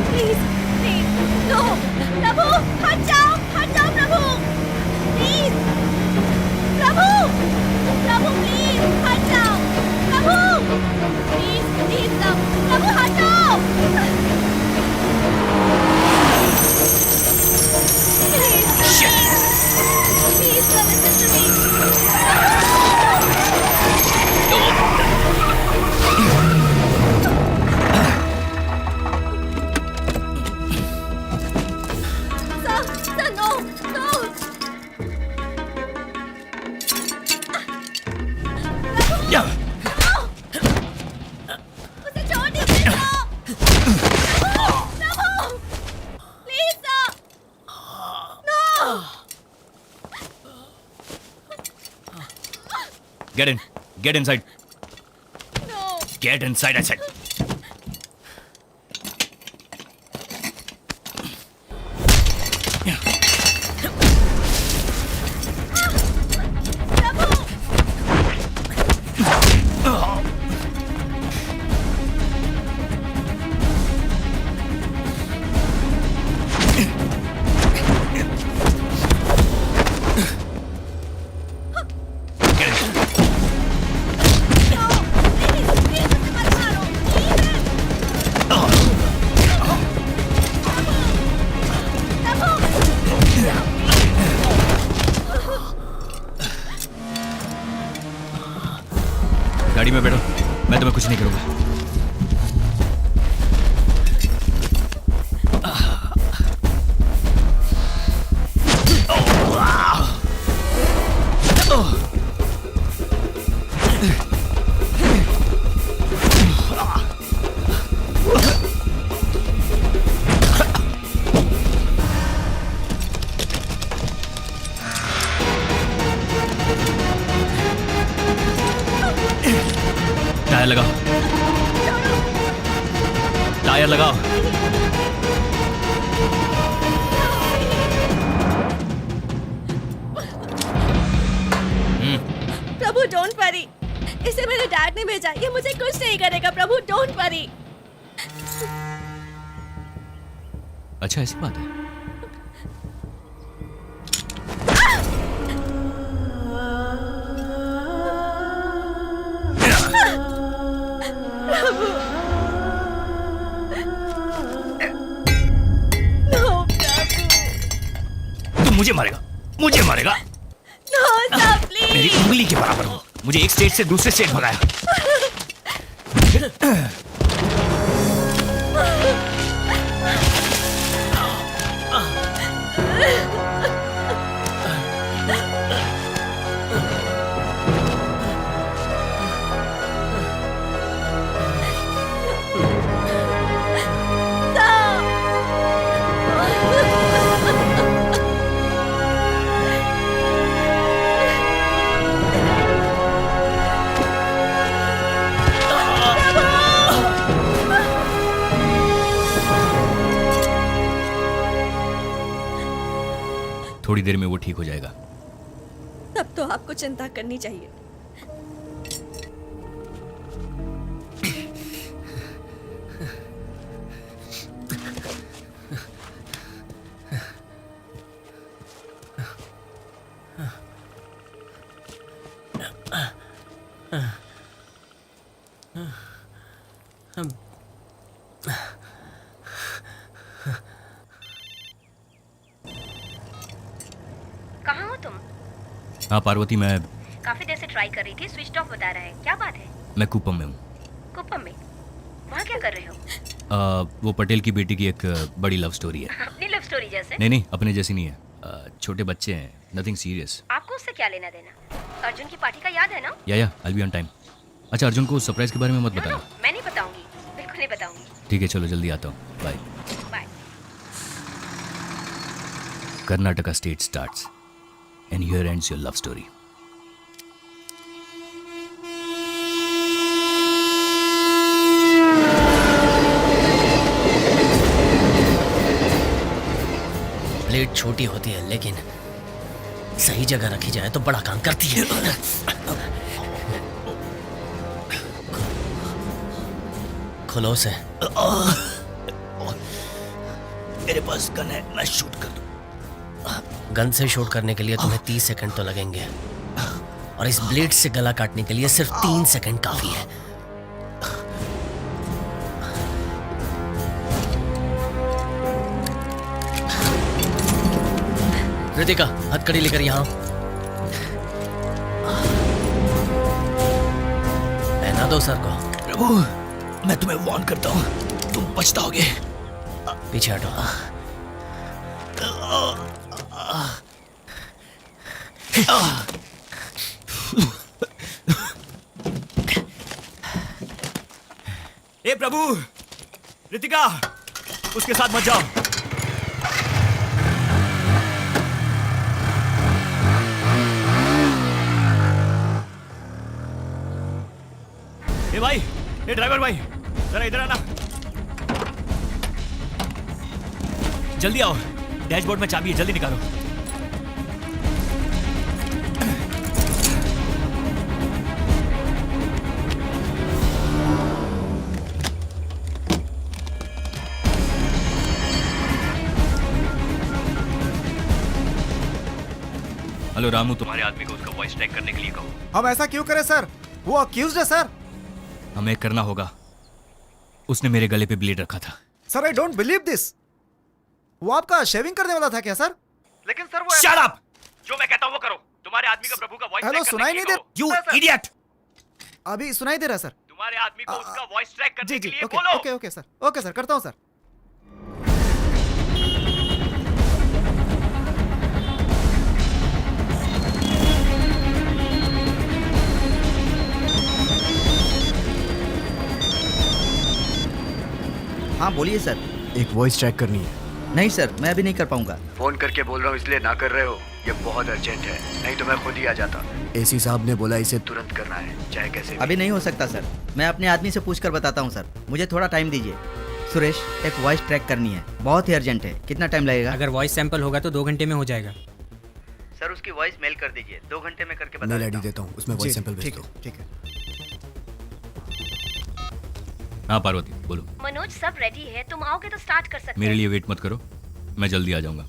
Please, no. उसे छोड़ दीजिए please no. Get in. Get inside. No. Get inside, I said. गाड़ी में बैठो, मैं तुम्हें कुछ नहीं करूंगा। टायर लगाओ, टायर लगाओ। प्रभु डोंट वरी, इसे मेरे डैड ने भेजा, ये मुझे कुछ नहीं करेगा। प्रभु डोंट वरी। अच्छा ऐसी बात है। मुझे मारेगा, मुझे मारेगा। No, sir, please. मेरी उंगली के बराबर हो। मुझे एक स्टेट से दूसरे स्टेट भगाया। थोड़ी देर में वो ठीक हो जाएगा। तब तो आपको चिंता करनी चाहिए। कहाँ हो तुम? हाँ पार्वती, मैं काफी देर से ट्राई कर रही थी, स्विच ऑफ बता रहा है। क्या बात है? मैं कुप्पम में हूँ। कुप्पम में? वहाँ क्या कर रहे हो? वो पटेल की बेटी की एक बड़ी लव स्टोरी है। अपनी लव स्टोरी जैसे? नहीं, अपने जैसी नहीं है। छोटे बच्चे हैं, नथिंग सीरियस। आपको उससे क्या लेना देना? अर्जुन की पार्टी का याद है ना? या I will be on time. अच्छा, अर्जुन को सरप्राइज के बारे में मत बताना। मैं नहीं बताऊंगी, बिल्कुल नहीं बताऊंगी। ठीक है, चलो जल्दी आता हूँ। Bye. Bye. Karnataka state starts and here ends your love story. प्लेट छोटी होती है लेकिन सही जगह रखी जाए तो बड़ा काम करती है। खुलो से। मेरे पास गन है, मैं शूट कर दूं। गन से शूट करने के लिए तुम्हें 30 सेकंड तो लगेंगे और इस ब्लेड से गला काटने के लिए सिर्फ 3 सेकंड काफी है। रितिका, हथकड़ी लेकर यहाँ पहना दो सर को। प्रभु, मैं तुम्हें वार्न करता हूँ, तुम पछताओगे। पीछे हटो। प्रभु, रितिका, उसके साथ मत जाओ। ए भाई, ए ड्राइवर भाई, जरा इधर आना। जल्दी आओ, डैशबोर्ड में चाबी है, जल्दी निकालो। हेलो रामू, तुम्हारे आदमी को उसका वॉइस ट्रैक करने के लिए कहो। हम ऐसा क्यों करें सर? वो अक्यूज्ड है सर। हमें करना होगा। उसने मेरे गले पे ब्लेड रखा था। Sir I don't believe this. वो आपका शेविंग करने वाला था क्या सर? लेकिन सर वो शट अप! जो मैं कहता हूँ वो करो। तुम्हारे आदमी का प्रभु का वॉइस हेलो, सुनाई नहीं दे? You idiot! अभी सुनाई दे रहा सर। तुम्हारे आदमी को उसका वॉइस ट्रैक करने के लिए ओके, बोलो। Okay okay sir, okay sir, करता हूँ सर। हाँ बोलिए सर। एक वॉइस ट्रैक करनी है। नहीं सर, मैं अभी नहीं कर पाऊंगा। फोन करके बोल रहा हूँ इसलिए ना कर रहे हो? ये बहुत अर्जेंट है, नहीं तो मैं खुद ही आ जाता। एसी साहब ने बोला इसे तुरंत करना है, चाहे कैसे भी। अभी नहीं हो सकता सर, मैं अपने आदमी से पूछकर बताता हूँ सर, मुझे थोड़ा टाइम दीजिए। सुरेश, एक वॉइस ट्रैक करनी है, बहुत ही अर्जेंट है। कितना टाइम लगेगा? अगर वॉइस सैंपल होगा तो 2 घंटे में हो जाएगा। सर उसकी वॉइस मेल कर दीजिए, 2 घंटे में करके मेल आईडी देता हूँ, उसमें वॉइस सैंपल भेज ठीक दो। है, ठीक है। हाँ पार्वती, बोलो। मनोज, सब रेडी है, तुम आओगे तो स्टार्ट कर सकते मेरे हैं। लिए वेट मत करो, मैं जल्दी आ जाऊंगा।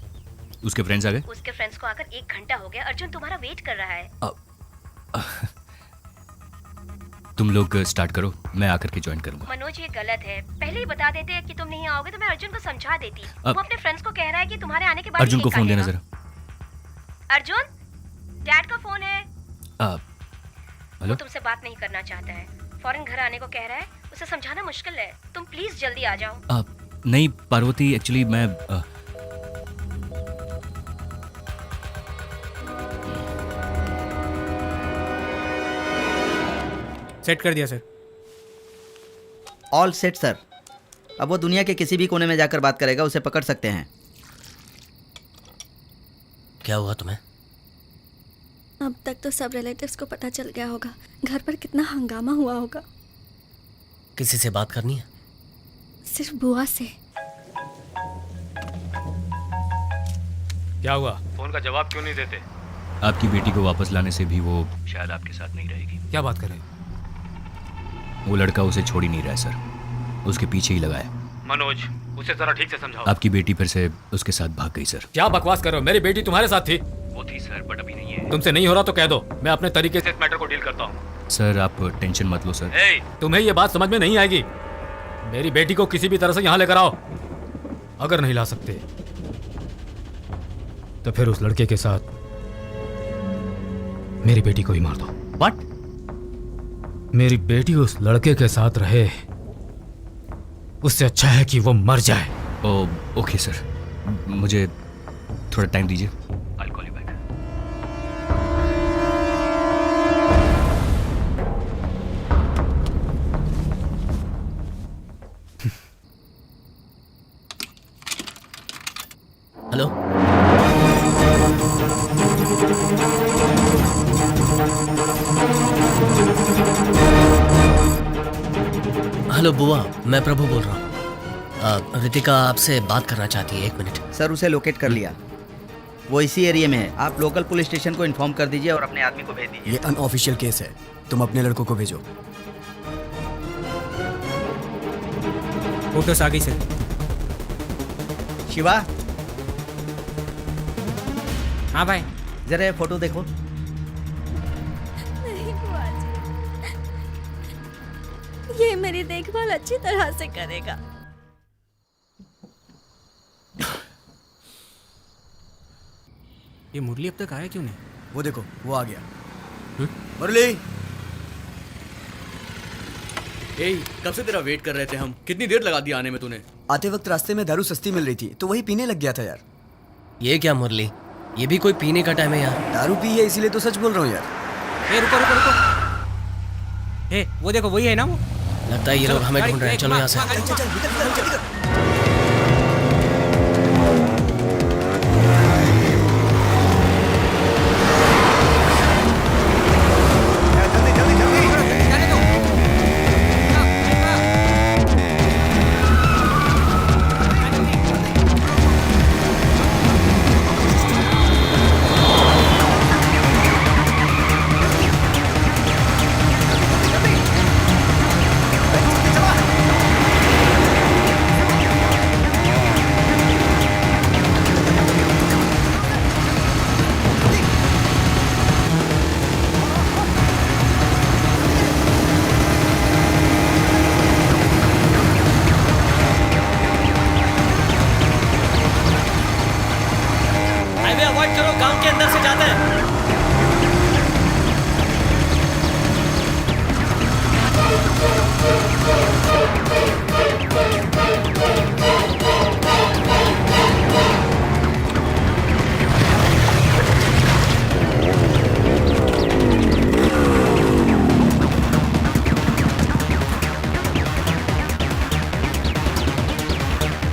उसके फ्रेंड्स आ गए? उसके फ्रेंड्स को आकर 1 घंटा हो गया। अर्जुन तुम्हारा वेट कर रहा है। तुम लोग स्टार्ट करो, मैं आकर के ज्वाइन करूंगा। मनोज, ये गलत है। पहले ही बता देते कि तुम नहीं आओगे तो मैं अर्जुन को समझा देती। वो अपने फ्रेंड्स को कह रहा है कि तुम्हारे आने के बाद अर्जुन को फोन देना जरा। अर्जुन, डैड का फोन है। हेलो? वो तुमसे बात नहीं करना चाहता है, फौरन घर आने को कह रहा है। उसे समझाना मुश्किल है, तुम प्लीज जल्दी आ जाओ। नहीं पार्वती, एक्चुअली मैं सेट कर दिया सर। All set sir. अब वो दुनिया के किसी भी कोने में जाकर बात करेगा, उसे पकड़ सकते हैं। क्या हुआ तुम्हें? अब तक तो सब रिलेटिव्स को पता चल गया होगा। घर पर कितना हंगामा हुआ होगा। किसी से बात करनी है? सिर्फ बुआ से। क्या हुआ? फोन का जवाब क्यों नहीं देते? आपकी बेटी को वापस लाने से भी वो शायद आपके साथ नहीं रहेगी। क्या बात करें? वो लड़का उसे छोड़ ही नहीं रहा है सर, उसके पीछे ही लगा है। मनोज, उसे जरा ठीक से समझाओ। आपकी बेटी फिर से उसके साथ भाग गई सर। क्या बकवास कर रहे हो? मेरी बेटी तुम्हारे साथ थी। वो थी सर, बट अभी नहीं है। तुमसे नहीं हो रहा तो कह दो, मैं अपने तरीके से इस मैटर को डील करता हूँ। सर आप टेंशन मत लो सर। तुम्हें ये बात समझ में नहीं आएगी। मेरी बेटी को किसी भी तरह से यहाँ लेकर आओ। अगर नहीं ला सकते तो फिर उस लड़के के साथ मेरी बेटी को ही मार दो। व्हाट? मेरी बेटी उस लड़के के साथ रहे, उससे अच्छा है कि वो मर जाए। ओके सर, मुझे थोड़ा टाइम दीजिए। I'll call you back. Hello? Hello बुआ, मैं प्रभु बोल रहा हूँ। रितिका आपसे बात करना चाहती है, 1 मिनट। सर उसे लोकेट कर लिया, वो इसी एरिया में है। आप लोकल पुलिस स्टेशन को इन्फॉर्म कर दीजिए और अपने आदमी को भेज दीजिए। ये अनऑफिशियल केस है, तुम अपने लड़कों को भेजो। फोटोस आ गई सर। शिवा, हाँ भाई, जरा ये फोटो देखो। नहीं बुआ जी, ये मेरी देखभाल अच्छी तरह से करेगा। ये मुरली अब तक आया क्यों नहीं? वो देखो, वो आ गया। मुरली, कब से तेरा वेट कर रहे थे हम। कितनी देर लगा दी आने में तूने? आते वक्त रास्ते में दारू सस्ती मिल रही थी तो वही पीने लग गया था यार। ये क्या मुरली, ये भी कोई पीने का टाइम है यार? दारू पी है इसीलिए तो सच बोल रहा हूँ यार। रुको रुको रुको। वो देखो, वही है ना वो? लगता है ये लोग हमें ढूंढ रहे हैं, चलो यहाँ से। हाईवे अवॉइड करो, गांव के अंदर से जाते हैं।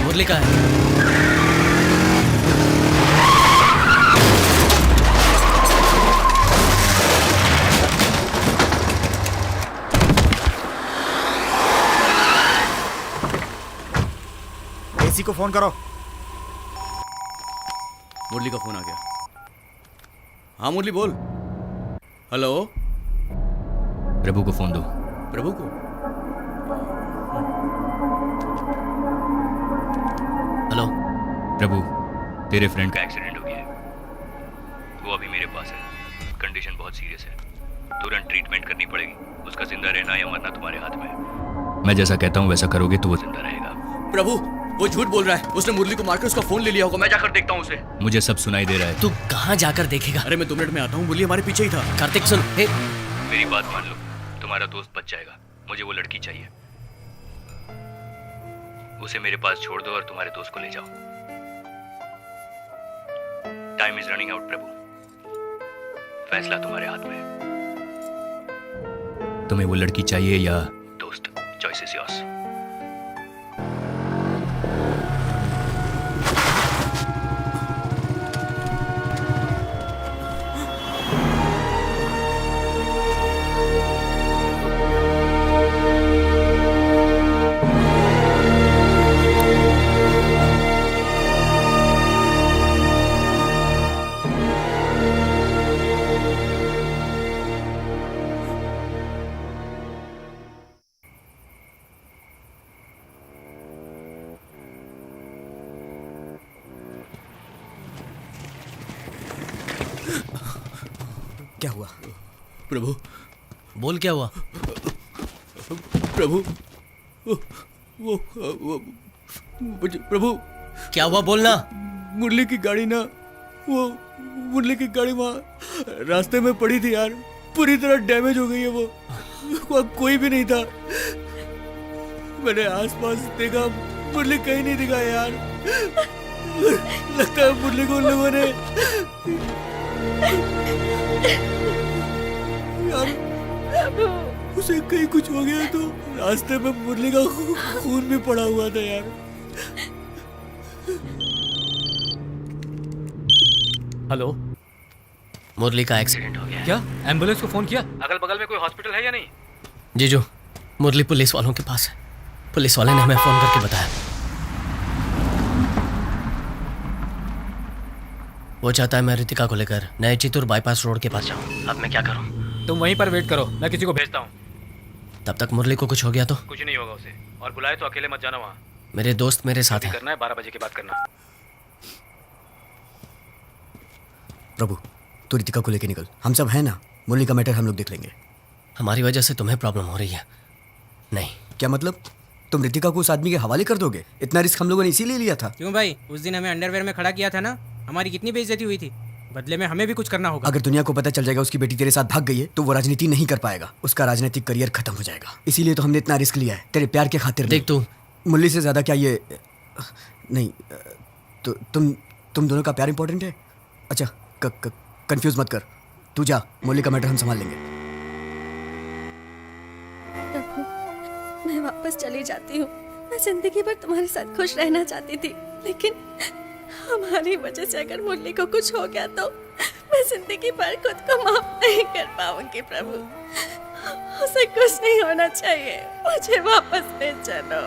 मुरली का है। एसी को फोन करो। मुरली का फोन आ गया। हाँ मुरली बोल। हेलो। प्रभु को फोन दो। प्रभु को? हेलो प्रभु, तेरे फ्रेंड का एक्सीडेंट हो गया है। वो अभी मेरे पास है। कंडीशन बहुत सीरियस है, तुरंत ट्रीटमेंट करनी पड़ेगी। उसका जिंदा रहना या मरना तुम्हारे हाथ में है। मैं जैसा कहता हूँ वैसा करोगे तो वो जिंदा रहेगा। प्रभु वो झूठ बोल रहा है। उसने मुरली को मारकर उसका फोन ले लिया होगा। मैं जाकर देखता हूँ उसे। मुझे सब सुनाई दे रहा है। तू कहाँ जाकर देखेगा? अरे मैं 2 मिनट में आता हूँ। मुरली हमारे पीछे ही था। कार्तिक सुन, हे। मेरी बात मान लो, तुम्हारा दोस्त बच जाएगा। मुझे वो लड़की चाहिए। उसे मेरे पास छोड़ दो और तुम्हारे दोस्त को ले जाओ। टाइम इज रनिंग आउट प्रभु। फैसला तुम्हारे हाथ में है। तुम्हें वो लड़की चाहिए या दोस्त? Choice is yours. क्या हुआ? प्रभु बोल, क्या हुआ? प्रभु प्रभु क्या हुआ बोलना। मुरली की गाड़ी ना, वो मुरली की गाड़ी वहाँ रास्ते में पड़ी थी यार। पूरी तरह डैमेज हो गई है वो। वहाँ कोई भी नहीं था। मैंने आसपास देखा, मुरली कहीं नहीं दिखा यार। लगता है मुरली को उन लोगों ने यार, उसे कहीं कुछ हो गया तो रास्ते में मुरली का खून भी पड़ा हुआ था यार। हेलो, मुरली का एक्सीडेंट हो गया। क्या एम्बुलेंस को फोन किया? अगल बगल में कोई हॉस्पिटल है या नहीं? जीजू, मुरली पुलिस वालों के पास है। पुलिस वाले ने हमें फोन करके बताया। वो चाहता है मैं रितिका को लेकर नए चित्तूर बाईपास रोड के पास जाऊं। अब मैं क्या करूं? तुम वहीं पर वेट करो, मैं किसी को भेजता हूँ। तब तक मुरली को कुछ हो गया तो? कुछ नहीं होगा उसे। और बुलाए तो अकेले मत जाना वहाँ। मेरे दोस्त मेरे साथ हैं। करना है 12 बजे के बाद करना। प्रभु, तू रितिका को लेके निकल। हम सब हैं ना, मुरली का मैटर हम लोग देख लेंगे। हमारी वजह से तुम्हें प्रॉब्लम हो रही है? नहीं। क्या मतलब? तुम रितिका को उस आदमी के हवाले कर दोगे? इतना रिस्क हम लोगों ने इसीलिए लिया था। क्यों भाई, उस दिन हमें अंडरवेयर में खड़ा किया था ना, हमारी कितनी बेइज्जती हुई थी। बदले में हमें भी कुछ करना होगा। अगर दुनिया को पता चल जाएगा उसकी बेटी तेरे साथ भाग गई है तो वो राजनीति नहीं कर पाएगा। उसका राजनीतिक करियर खत्म हो जाएगा। इसीलिए तो हमने इतना रिस्क लिया है, तेरे प्यार के खातिर। देख तू, मुरली से ज्यादा क्या ये नहीं तो तुम दोनों का प्यार इंपॉर्टेंट है? अच्छा, कंफ्यूज मत कर। तू जा, मुरली का मैटर हम संभाल लेंगे। वापस चली जाती हूँ। मैं जिंदगी भर तुम्हारे साथ खुश रहना चाहती थी, लेकिन हमारी वजह से अगर मुरली को कुछ हो गया तो मैं जिंदगी भर खुद को माफ नहीं कर पाऊंगी। प्रभु, उसे कुछ नहीं होना चाहिए, मुझे वापस ले चलो।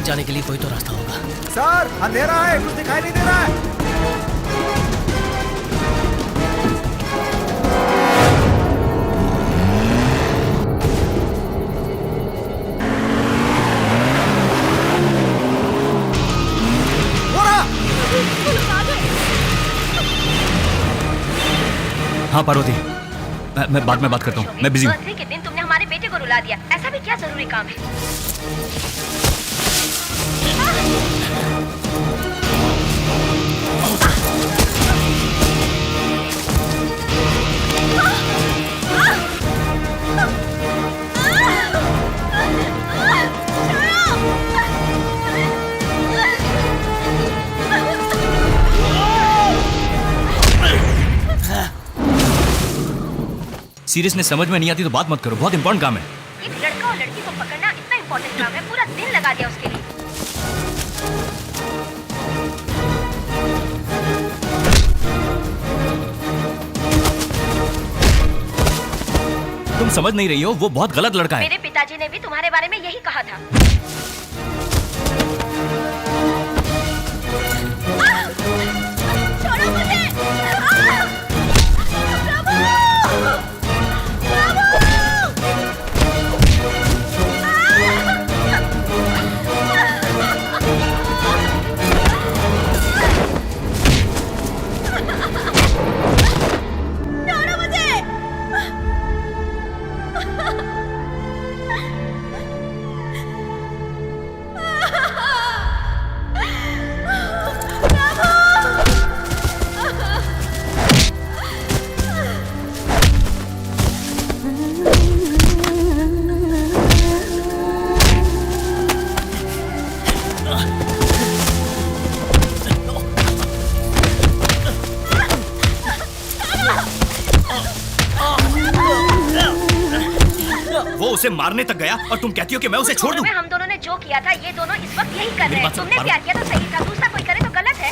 जाने के लिए कोई तो रास्ता होगा। सर अंधेरा है, कुछ दिखाई नहीं दे रहा है। हाँ पार्वती, मैं बाद में बात करता हूँ, मैं बिजी हूँ। बर्थडे के दिन तुमने हमारे बेटे को रुला दिया, ऐसा भी क्या जरूरी काम है? सीरियसनेस समझ में नहीं आती तो बात मत करो, बहुत इंपॉर्टेंट काम है। एक लड़का और लड़की को पकड़ना इतना इंपॉर्टेंट काम है, पूरा दिन लगा दिया उसके लिए। तुम समझ नहीं रही हो, वो बहुत गलत लड़का है। मेरे पिताजी ने भी तुम्हारे बारे में यही कहा था। छोड़ो मुझे! उसे मारने तक गया और तुम कहती हो कि मैं उसे छोड़ दूं? हम दोनों ने जो किया था ये दोनों इस वक्त यही कर रहे हैं। तुमने प्यार किया तो सही था, दूसरा कोई करे तो गलत है।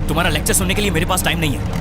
तुम्हारा लेक्चर सुनने के लिए मेरे पास टाइम नहीं है।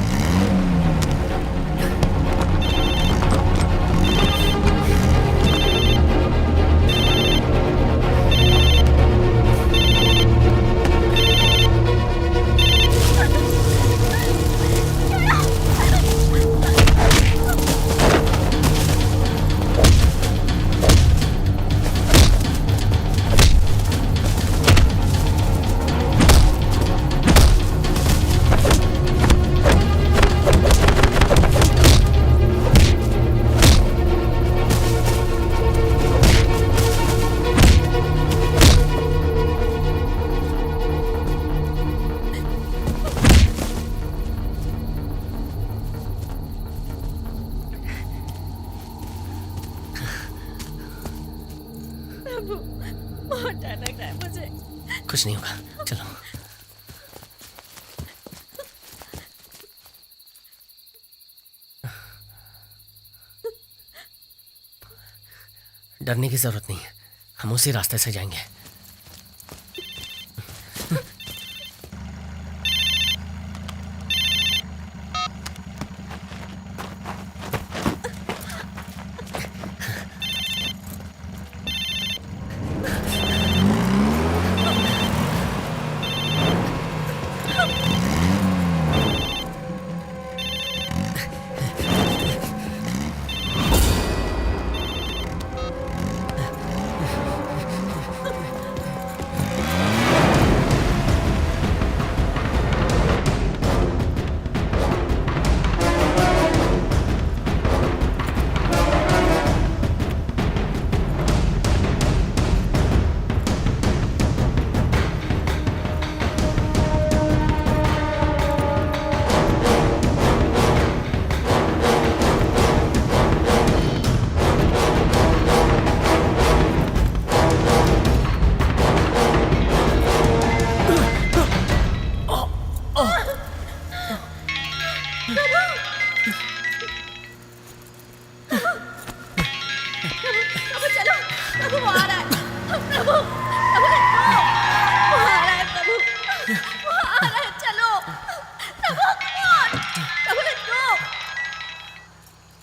बहुत डर लग रहा है मुझे। कुछ नहीं होगा, चलो। डरने की जरूरत नहीं है, हम उसी रास्ते से जाएंगे।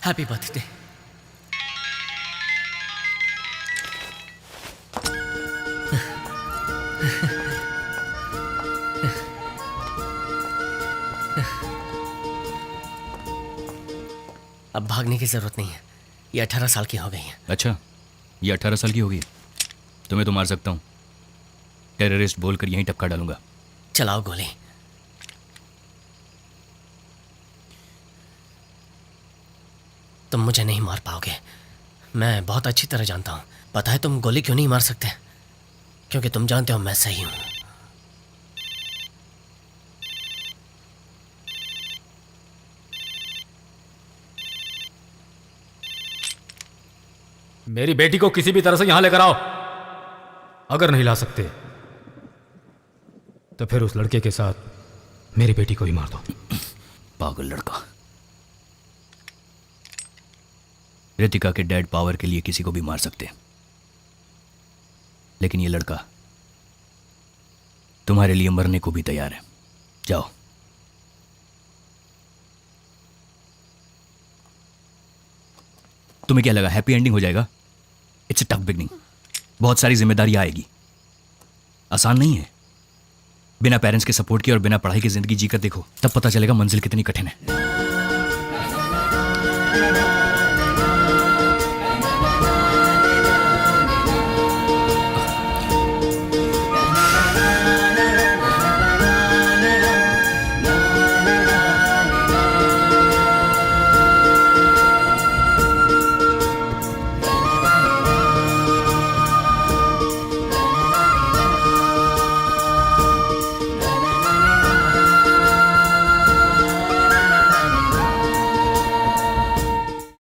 Happy birthday. अब भागने की जरूरत नहीं है, ये 18 साल की हो गई है। अच्छा, ये 18 साल की होगी। तुम्हें तो मार सकता हूँ, टेररिस्ट बोलकर यहीं टपका डालूंगा। चलाओ गोली। तुम मुझे नहीं मार पाओगे, मैं बहुत अच्छी तरह जानता हूं। पता है तुम गोली क्यों नहीं मार सकते? क्योंकि तुम जानते हो मैं सही हूं। मेरी बेटी को किसी भी तरह से यहां लेकर आओ। अगर नहीं ला सकते तो फिर उस लड़के के साथ मेरी बेटी को ही मार दो। पागल लड़का। रितिका के डैड पावर के लिए किसी को भी मार सकते, लेकिन ये लड़का तुम्हारे लिए मरने को भी तैयार है। जाओ। तुम्हें क्या लगा हैप्पी एंडिंग हो जाएगा? It's a tough beginning. बहुत सारी जिम्मेदारी आएगी, आसान नहीं है। बिना पेरेंट्स के सपोर्ट के और बिना पढ़ाई की जिंदगी जीकर देखो, तब पता चलेगा मंजिल कितनी कठिन है।